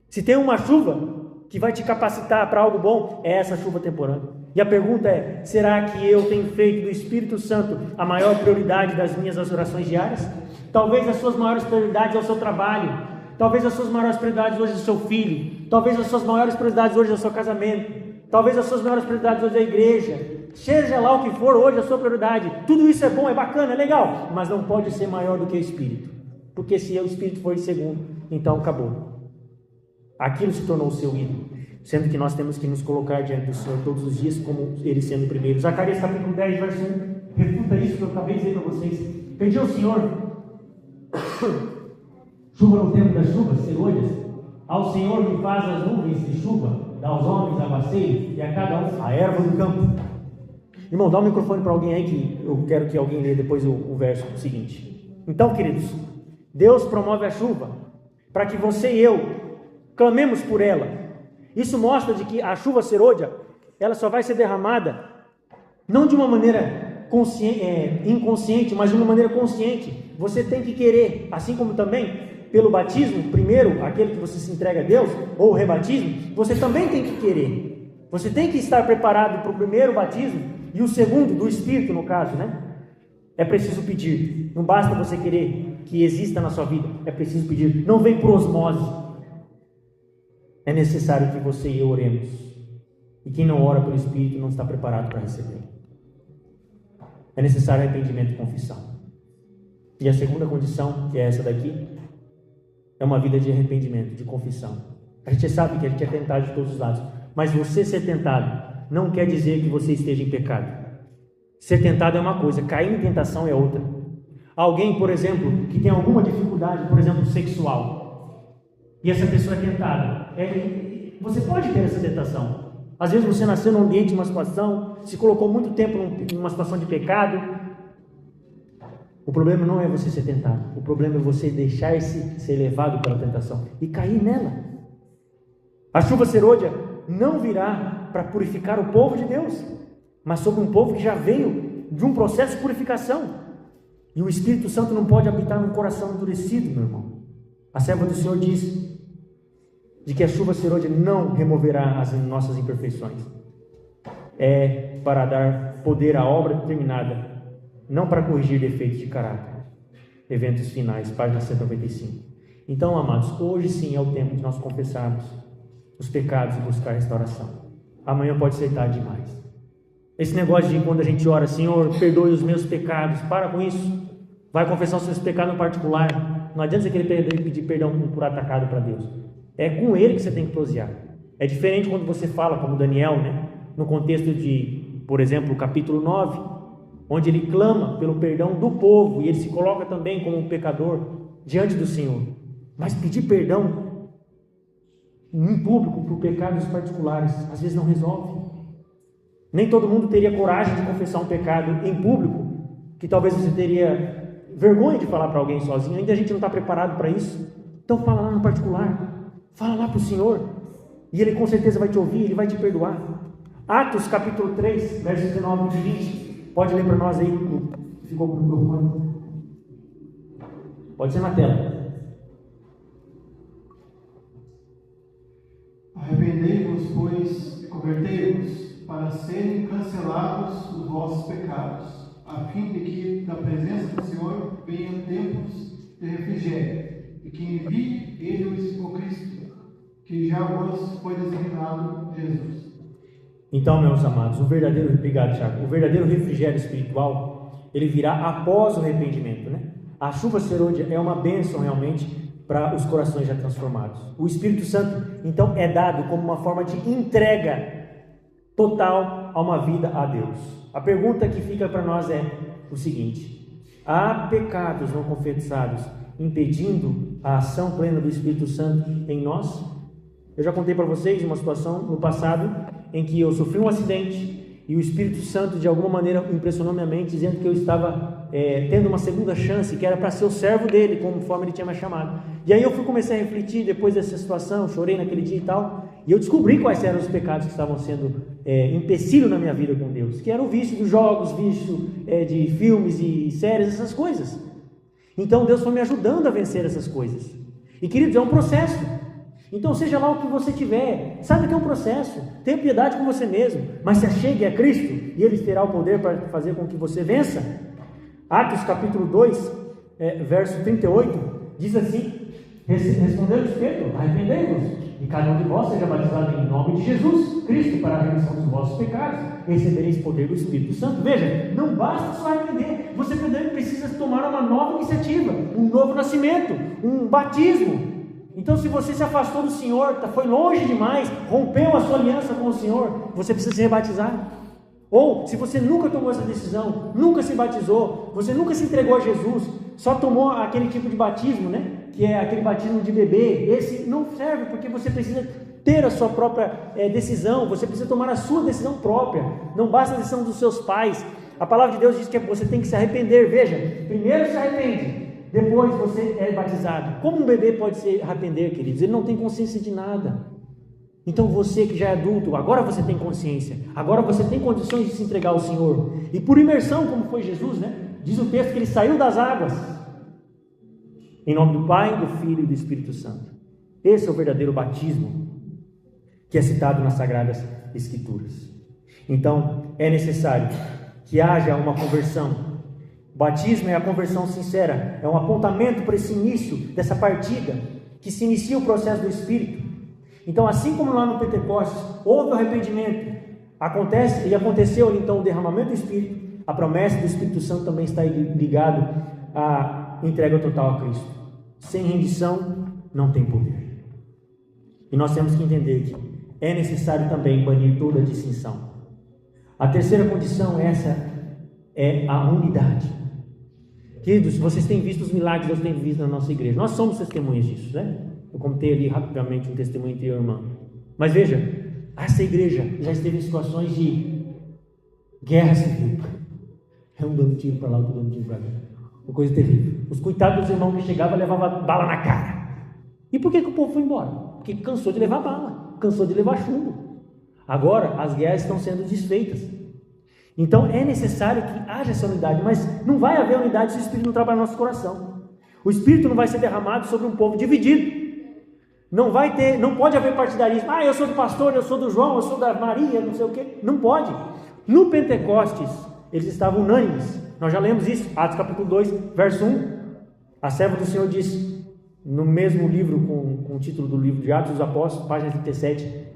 Se tem uma chuva que vai te capacitar para algo bom, é essa chuva temporânea. E a pergunta é, será que eu tenho feito do Espírito Santo a maior prioridade das minhas orações diárias? Talvez as suas maiores prioridades é o seu trabalho, talvez as suas maiores prioridades hoje é o seu filho, talvez as suas maiores prioridades hoje é o seu casamento, talvez as suas maiores prioridades hoje é a igreja, Seja lá o que for hoje a sua prioridade, tudo isso é bom, é bacana, é legal, mas não pode ser maior do que o Espírito, porque se o Espírito for em segundo, então acabou. Aquilo se tornou o seu ídolo, sendo que nós temos que nos colocar diante do Senhor todos os dias como Ele sendo o primeiro. Zacarias capítulo 10, verso 1, refuta isso que eu acabei de dizer para vocês. Pedi ao Senhor chuva no tempo das chuvas, serolhas. Ao Senhor que faz as nuvens de chuva, dá aos homens aguaceiros e a cada um a erva do campo. Irmão, dá o microfone para alguém aí que eu quero que alguém lê depois o verso seguinte. Então, queridos, Deus promove a chuva para que você e eu clamemos por ela. Isso mostra de que a chuva serôdia, ela só vai ser derramada não de uma maneira inconsciente, mas de uma maneira consciente. Você tem que querer, assim como também pelo batismo, primeiro, aquele que você se entrega a Deus, ou o rebatismo, você também tem que querer. Você tem que estar preparado para o primeiro batismo e o segundo, do Espírito no caso, né? É preciso pedir. Não basta você querer que exista na sua vida, é preciso pedir. Não vem por osmose. É necessário que você e eu oremos. E quem não ora pelo Espírito não está preparado para receber. É necessário arrependimento e confissão. E a segunda condição, que é essa daqui, é uma vida de arrependimento, de confissão. A gente sabe que a gente é tentado de todos os lados, mas você ser tentado não quer dizer que você esteja em pecado. Ser tentado é uma coisa, cair em tentação é outra. Alguém, por exemplo, que tem alguma dificuldade, por exemplo, sexual, e essa pessoa é tentada, você pode ter essa tentação. Às vezes você nasceu num ambiente, numa situação, se colocou muito tempo numa situação de pecado. O problema não é você ser tentado, o problema é você deixar-se ser levado pela tentação e cair nela. A chuva serôdia não virá para purificar o povo de Deus, mas sobre um povo que já veio de um processo de purificação. E o Espírito Santo não pode habitar num coração endurecido, meu irmão. A serva do Senhor diz de que a chuva serôdia não removerá as nossas imperfeições. É para dar poder à obra determinada, não para corrigir defeitos de caráter. Eventos finais, página 195. Então, amados, hoje sim é o tempo de nós confessarmos os pecados e buscar restauração. Amanhã pode ser tarde demais. Esse negócio de quando a gente ora, Senhor, perdoe os meus pecados, para com isso. Vai confessar os seus pecados no particular. Não adianta você querer pedir perdão por atacado para Deus. É com Ele que você tem que prosear. É diferente quando você fala, como Daniel, né? No contexto de, por exemplo, o capítulo 9, onde ele clama pelo perdão do povo, e ele se coloca também como um pecador diante do Senhor. Mas pedir perdão em público por pecados particulares, às vezes não resolve. Nem todo mundo teria coragem de confessar um pecado em público, que talvez você teria vergonha de falar para alguém sozinho. Ainda a gente não está preparado para isso. Então fala lá no particular, fala lá para o Senhor, e Ele com certeza vai te ouvir, Ele vai te perdoar. Atos capítulo 3, versos 19 e 20. Pode ler para nós aí, ficou com o microfone. Pode ser na tela. Arrependei-vos, pois, e convertei-vos, para serem cancelados os vossos pecados, a fim de que da presença do Senhor venham tempos de refrigério, e que envie Ele o Cristo, que já vos foi designado Jesus. Então, meus amados, obrigado, Tiago, o verdadeiro refrigério espiritual, ele virá após o arrependimento, né? A chuva serôdia é uma bênção realmente para os corações já transformados. O Espírito Santo, então, é dado como uma forma de entrega total a uma vida a Deus. A pergunta que fica para nós é o seguinte: há pecados não confessados impedindo a ação plena do Espírito Santo em nós? Eu já contei para vocês uma situação no passado em que eu sofri um acidente e o Espírito Santo de alguma maneira impressionou minha mente, dizendo que eu estava tendo uma segunda chance, que era para ser o servo dele, conforme ele tinha me chamado. E aí eu comecei a refletir depois dessa situação, chorei naquele dia e tal, e eu descobri quais eram os pecados que estavam sendo empecilho na minha vida com Deus, que era o vício dos jogos, vício de filmes e séries, essas coisas. Então Deus foi me ajudando a vencer essas coisas. E queridos, é um processo. Então seja lá o que você tiver, saiba que é um processo, tenha piedade com você mesmo, mas se achegue a Cristo e Ele terá o poder para fazer com que você vença. Atos capítulo 2, verso 38, diz assim: respondeu-lhes Pedro, arrependei-vos e cada um de vós seja batizado em nome de Jesus Cristo para a remissão dos vossos pecados, recebereis poder do Espírito Santo. Veja, não basta só arrepender, você também precisa tomar uma nova iniciativa, um novo nascimento, um batismo. Então, se você se afastou do Senhor, foi longe demais, rompeu a sua aliança com o Senhor, você precisa se rebatizar. Ou, se você nunca tomou essa decisão, nunca se batizou, você nunca se entregou a Jesus, só tomou aquele tipo de batismo, né? Que é aquele batismo de bebê, esse não serve, porque você precisa ter a sua própria decisão, você precisa tomar a sua decisão própria, não basta a decisão dos seus pais. A palavra de Deus diz que você tem que se arrepender. Veja, primeiro se arrepende, depois você é batizado. Como um bebê pode se arrepender, queridos? Ele não tem consciência de nada. Então você que já é adulto, agora você tem consciência, agora você tem condições de se entregar ao Senhor, e por imersão, como foi Jesus, né? Diz o texto que ele saiu das águas, em nome do Pai, do Filho e do Espírito Santo. Esse é o verdadeiro batismo que é citado nas Sagradas Escrituras. Então é necessário que haja uma conversão. O batismo é a conversão sincera, é um apontamento para esse início dessa partida, que se inicia o processo do Espírito. Então, assim como lá no Pentecostes houve o arrependimento, aconteceu então o derramamento do Espírito, a promessa do Espírito Santo também está ligado à entrega total a Cristo. Sem rendição não tem poder. E nós temos que entender que é necessário também banir toda a dissensão. A terceira condição, essa é a unidade. Queridos, vocês têm visto os milagres que Deus tem visto na nossa igreja. Nós somos testemunhas disso, né? Eu contei ali rapidamente um testemunho anterior, irmão. Mas veja, essa igreja já esteve em situações de guerra civil. É um dando tiro para lá, outro dando tiro para cá. Uma coisa terrível. Os coitados dos irmãos que chegavam levavam bala na cara. E por que o povo foi embora? Porque cansou de levar bala, cansou de levar chumbo. Agora as guerras estão sendo desfeitas. Então é necessário que haja essa unidade, mas não vai haver unidade se o Espírito não trabalhar no nosso coração. O Espírito não vai ser derramado sobre um povo dividido. Não pode haver partidarismo. Eu sou do pastor, eu sou do João, eu sou da Maria, não sei o quê. Não pode. No Pentecostes, eles estavam unânimes. Nós já lemos isso, Atos capítulo 2, verso 1. A serva do Senhor disse, no mesmo livro, com o título do livro de Atos dos Apóstolos, página 37,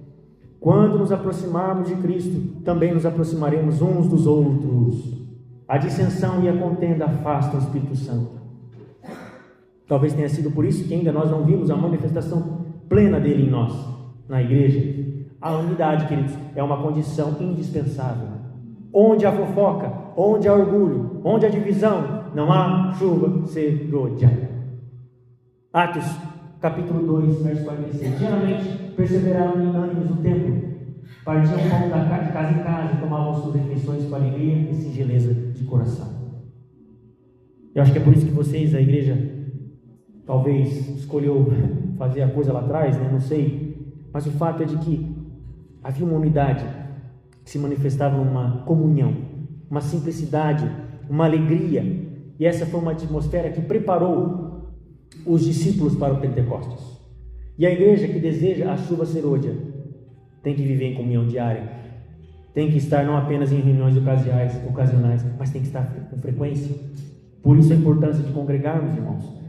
quando nos aproximarmos de Cristo, também nos aproximaremos uns dos outros. A dissensão e a contenda afastam o Espírito Santo. Talvez tenha sido por isso que ainda nós não vimos a manifestação plena dele em nós, na igreja. A unidade, queridos, é uma condição indispensável. Onde há fofoca, onde há orgulho, onde há divisão, não há chuva serôdia. Atos, capítulo 2, verso 46. Geralmente perseveraram em unânimes no templo, partiam pão de casa em casa e tomavam suas refeições com alegria e singeleza de coração. Eu acho que é por isso que vocês, a igreja, talvez escolheu fazer a coisa lá atrás, né? Não sei, mas o fato é de que havia uma unidade que se manifestava numa comunhão, uma simplicidade, uma alegria, e essa foi uma atmosfera que preparou os discípulos para o Pentecostes. E a igreja que deseja a chuva serôdia tem que viver em comunhão diária, tem que estar não apenas em reuniões ocasionais, mas tem que estar com frequência. Por isso a importância de congregarmos, irmãos.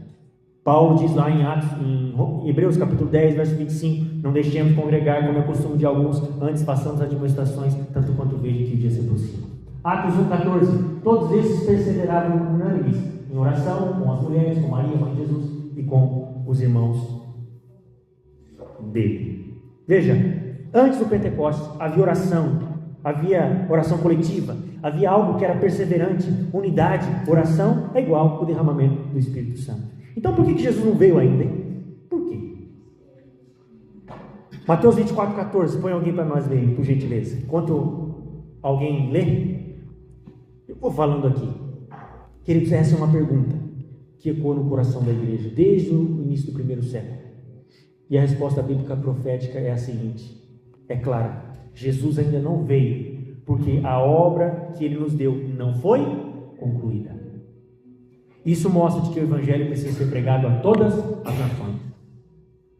Paulo diz lá em Hebreus capítulo 10, verso 25, não deixemos congregar como é costume de alguns, antes façamos admoestações, tanto quanto vejo que o dia se aproxima. Atos 1,14, todos esses perseveravam unânimes em oração, com as mulheres, com Maria, mãe de Jesus, e com os irmãos dele. Veja, antes do Pentecostes havia oração coletiva, havia algo que era perseverante, unidade. Oração é igual ao derramamento do Espírito Santo. Então por que Jesus não veio ainda, hein? Por quê? Mateus 24,14, põe alguém para nós ler, por gentileza. Enquanto alguém lê, eu vou falando aqui. Queridos, essa é uma pergunta que ecoa no coração da igreja desde o início do primeiro século. E a resposta bíblica profética é a seguinte, é clara: Jesus ainda não veio, porque a obra que ele nos deu não foi concluída. Isso mostra de que o evangelho precisa ser pregado a todas as nações.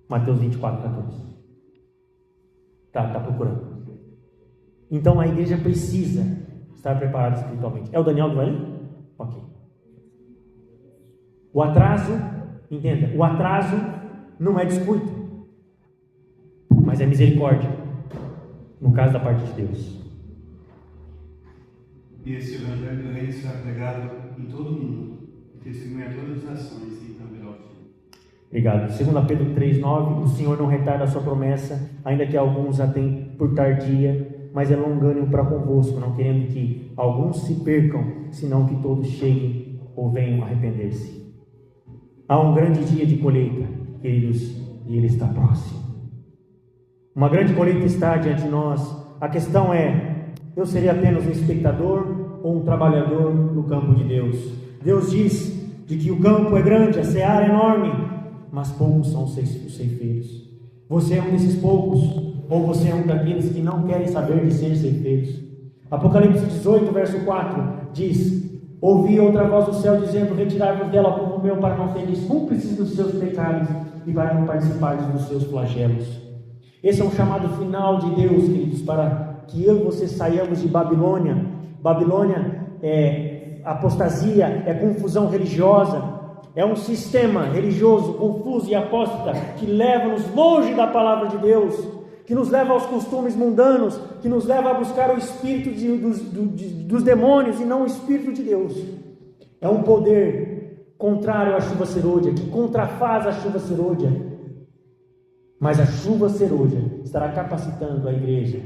Mateus 24,14. Tá procurando. Então a igreja precisa estar preparada espiritualmente. É o Daniel do Vale? Ok. O atraso, entenda, o atraso não é descuido. mas é misericórdia, no caso da parte de Deus. E esse evangelho do reino será pregado em todo o mundo, e testemunha a todas as nações, e então virá o fim. Obrigado. 2 Pedro 3,9, o Senhor não retarda a sua promessa, ainda que alguns a tenham por tardia, mas é longânimo para convosco, não querendo que alguns se percam, senão que todos cheguem ou venham arrepender-se. Há um grande dia de colheita, queridos, e ele está próximo. Uma grande colheita está diante de nós. A questão é, eu serei apenas um espectador ou um trabalhador no campo de Deus? Deus diz de que o campo é grande, a seara é enorme, mas poucos são os ceifeiros. Você é um desses poucos, ou você é um daqueles que não querem saber de ser ceifeiros? Apocalipse 18, verso 4 diz: ouvi outra voz do céu dizendo: retirai-vos dela, povo meu, para não seres cúmplices dos seus pecados e para não participares dos seus flagelos. Esse é um chamado final de Deus, queridos, para que eu e você saiamos de Babilônia. Babilônia é apostasia, é confusão religiosa, é um sistema religioso confuso e apóstata que leva-nos longe da palavra de Deus, que nos leva aos costumes mundanos, que nos leva a buscar o espírito dos demônios e não o espírito de Deus. É um poder contrário à chuva serôdia, que contrafaz a chuva serôdia. Mas a chuva serôdia estará capacitando a igreja,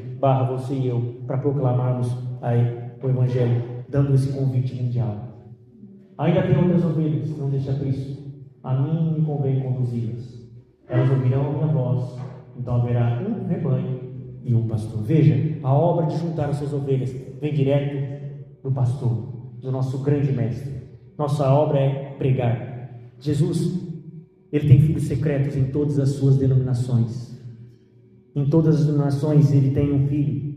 você e eu, para proclamarmos o Evangelho, dando esse convite mundial. Ainda tem outras ovelhas, não deixa Cristo. A mim me convém conduzi-las. Elas ouvirão a minha voz, então haverá um rebanho e um pastor. Veja, a obra de juntar as suas ovelhas vem direto do pastor, do nosso grande mestre. Nossa obra é pregar. Jesus, ele tem filhos secretos em todas as suas denominações. Em todas as denominações ele tem um filho.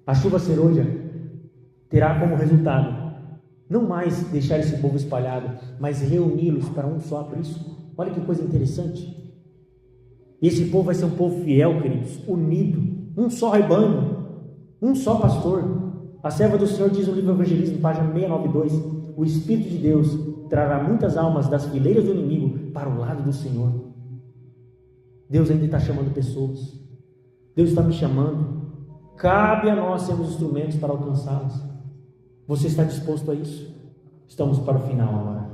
A chuva serôdia terá como resultado não mais deixar esse povo espalhado, mas reuni-los para um só aprisco. Olha que coisa interessante. E esse povo vai ser um povo fiel, queridos, unido, um só rebanho, um só pastor. A serva do Senhor diz no livro Evangelismo, página 692, o Espírito de Deus trará muitas almas das fileiras do inimigo para o lado do Senhor. Deus ainda está chamando pessoas. Deus está me chamando. Cabe a nós sermos instrumentos para alcançá-las. Você está disposto a isso? Estamos para o final agora.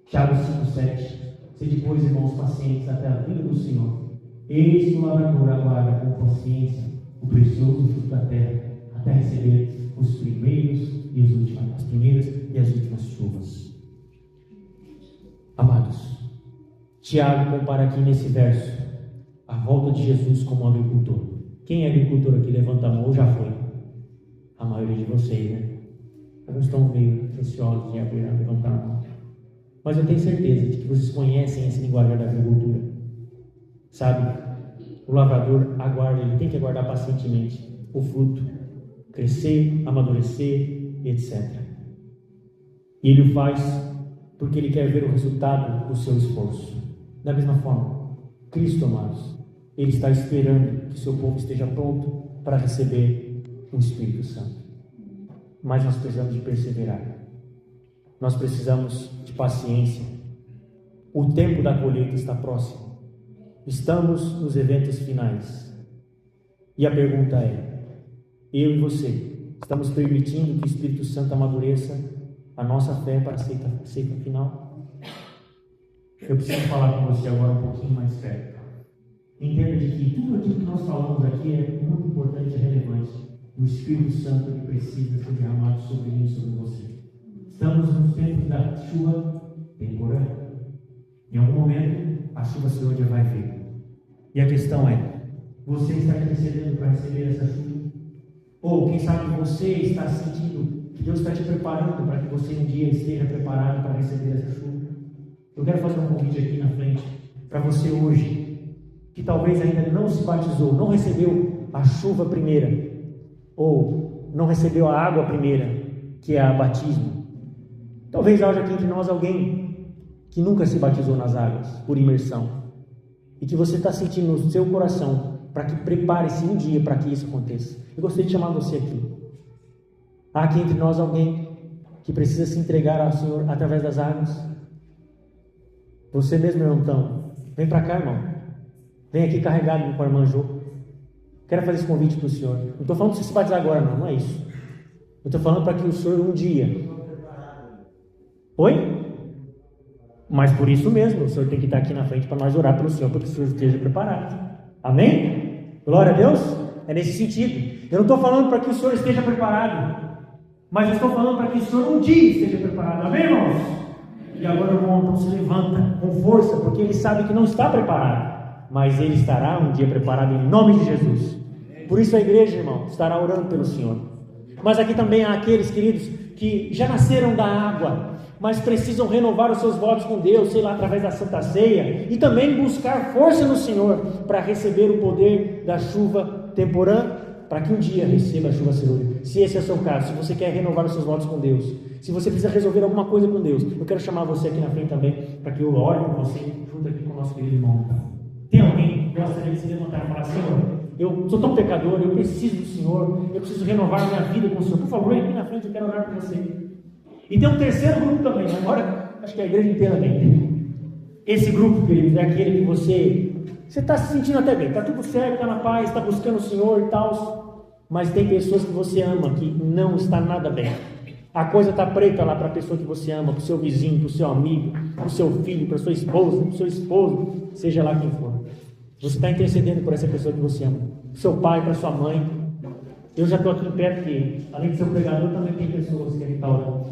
Tiago 5,7. Sede, pois, irmãos, pacientes até a vinda do Senhor. Eis que o lavrador aguarda com paciência o precioso fruto da terra, até receber os primeiros e as primeiras e as últimas chuvas. Amados, Tiago compara aqui nesse verso a volta de Jesus como agricultor. Quem é agricultor aqui? Levanta a mão, ou já foi? A maioria de vocês, né? Alguns estão meio receosos de levantar a mão. Mas eu tenho certeza de que vocês conhecem esse linguajar da agricultura. Sabe? O lavrador aguarda, ele tem que aguardar pacientemente o fruto crescer, amadurecer, etc. E ele o faz porque ele quer ver o resultado do seu esforço. Da mesma forma, Cristo, amados, ele está esperando que seu povo esteja pronto para receber o Espírito Santo. Mas nós precisamos de perseverar. Nós precisamos de paciência. O tempo da colheita está próximo. Estamos nos eventos finais. E a pergunta é: eu e você, estamos permitindo que o Espírito Santo amadureça a nossa fé para a ceifa final? Eu preciso falar com você agora um pouquinho mais perto. Entenda de que tudo aquilo que nós falamos aqui é muito importante e relevante. O Espírito Santo ele precisa ser derramado sobre mim e sobre você. Estamos nos tempos da chuva temporânea. Em algum momento, a chuva serôdia vai vir. E a questão é: você está intercedendo para receber essa chuva? Ou, quem sabe, você está sentindo que Deus está te preparando para que você um dia esteja preparado para receber essa chuva? Eu quero fazer um convite aqui na frente para você hoje, que talvez ainda não se batizou, não recebeu a chuva primeira, ou não recebeu a água primeira, que é o batismo. Talvez haja aqui entre nós alguém que nunca se batizou nas águas por imersão, e que você está sentindo no seu coração para que prepare-se um dia para que isso aconteça. Eu gostaria de chamar você aqui. Há aqui entre nós alguém que precisa se entregar ao Senhor através das águas? Você mesmo, irmão, então, vem para cá, irmão. Vem aqui carregado com a irmã Jô. Quero fazer esse convite para o senhor. Não estou falando para você se batizar agora, não é isso. Eu estou falando para que o senhor um dia... Oi? Mas por isso mesmo, o senhor tem que estar aqui na frente para nós orar pelo senhor, para que o senhor esteja preparado. Amém? Glória a Deus? É nesse sentido. Eu não estou falando para que o senhor esteja preparado, mas eu estou falando para que o senhor um dia esteja preparado. Amém, irmãos? E agora o irmão então se levanta com força, porque ele sabe que não está preparado, mas ele estará um dia preparado em nome de Jesus. Por isso a igreja, irmão, estará orando pelo senhor. Mas aqui também há aqueles, queridos, que já nasceram da água, mas precisam renovar os seus votos com Deus, sei lá, através da Santa Ceia, e também buscar força no Senhor, para receber o poder da chuva temporã, para que um dia receba a chuva celúrica. Se esse é o seu caso, se você quer renovar os seus votos com Deus, se você precisa resolver alguma coisa com Deus, eu quero chamar você aqui na frente também, para que eu ore com você, junto aqui com o nosso querido irmão. Tem alguém que gostaria de se levantar e falar: Senhor, eu sou tão pecador, eu preciso do Senhor, eu preciso renovar minha vida com o Senhor. Por favor, vem aqui na frente, eu quero orar por você. E tem um terceiro grupo também, agora acho que a igreja inteira vem. Esse grupo, queridos, é aquele que você está se sentindo até bem, está tudo certo, está na paz, está buscando o Senhor e tal, mas tem pessoas que você ama que não está nada bem. A coisa está preta lá para a pessoa que você ama, para o seu vizinho, para o seu amigo, para o seu filho, para a sua esposa, para o seu esposo, seja lá quem for. Você está intercedendo por essa pessoa que você ama, para o seu pai, para a sua mãe. Eu já estou aqui perto porque, além de ser um pregador, também tem pessoas que a gente está orando.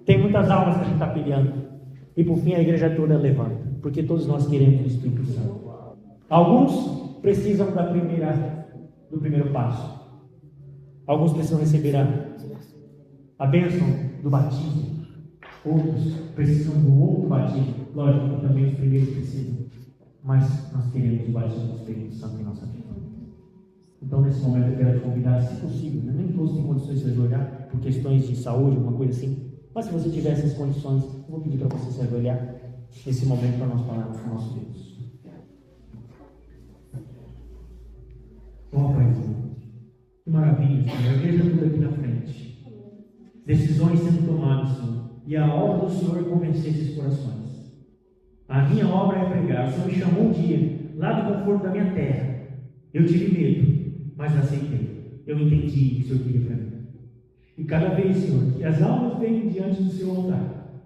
Tem muitas almas que a gente está peleando. E por fim a igreja toda levanta, porque todos nós queremos o Espírito Santo. Alguns precisam do primeiro passo. Alguns precisam receber a bênção do batismo. Outros precisam do outro batismo. Lógico que também os primeiros precisam. Mas nós queremos o batismo do Espírito Santo em nossa vida. Então nesse momento eu quero te convidar, se possível, né? Nem todos têm condições de se ajoelhar por questões de saúde, alguma coisa assim. Mas se você tiver essas condições, eu vou pedir para você se ajoelhar nesse momento para nós falarmos com o nosso Deus. Oh, Paizinho, que maravilha, Senhor. A igreja toda aqui na frente. Decisões sendo tomadas, Senhor. E a obra do Senhor é convencer esses corações. A minha obra é pregar. O Senhor me chamou um dia, lá do conforto da minha terra. Eu tive medo, mas aceitei. Eu entendi o que o Senhor queria para mim. E cada vez, Senhor, que as almas vêm diante do seu altar,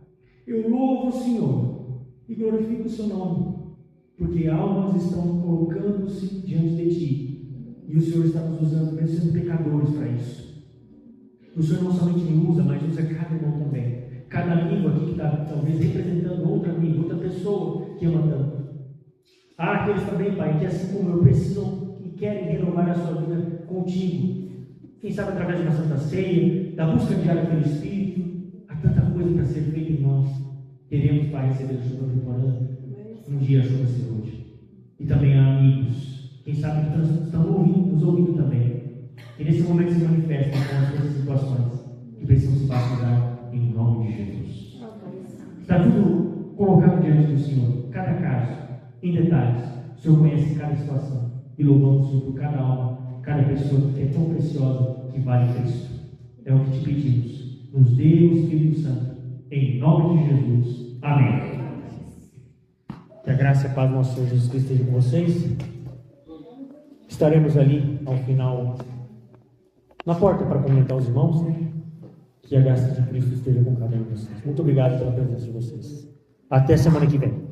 eu louvo o Senhor e glorifico o seu nome, porque almas estão colocando-se diante de ti, e o Senhor está nos usando, mesmo sendo pecadores, para isso. O Senhor não somente me usa, mas usa cada irmão também, cada amigo aqui que está talvez representando outro amigo, outra pessoa que ama tanto. Há aqueles também, Pai, que assim como eu precisam e querem renovar a sua vida contigo. Quem sabe através de uma Santa Ceia, da busca diária pelo Espírito, há tanta coisa para ser feita em nós. Queremos, Pai, receber a chuva temporã, um dia a chuva celúrica. E também há amigos, quem sabe que estão nos ouvindo também, e nesse momento se manifestam com as suas situações que precisam se batizar em nome de Jesus. Está tudo colocado diante do Senhor, cada caso, em detalhes. O Senhor conhece cada situação e louvamos o Senhor por cada alma, cada pessoa que é tão preciosa que vale Cristo. É o que te pedimos. Nos dê o Espírito Santo. Em nome de Jesus. Amém. Que a graça e a paz do nosso Senhor Jesus Cristo esteja com vocês. Estaremos ali ao final, na porta, para comentar os irmãos, né? Que a graça de Cristo esteja com cada um de vocês. Muito obrigado pela presença de vocês. Até semana que vem.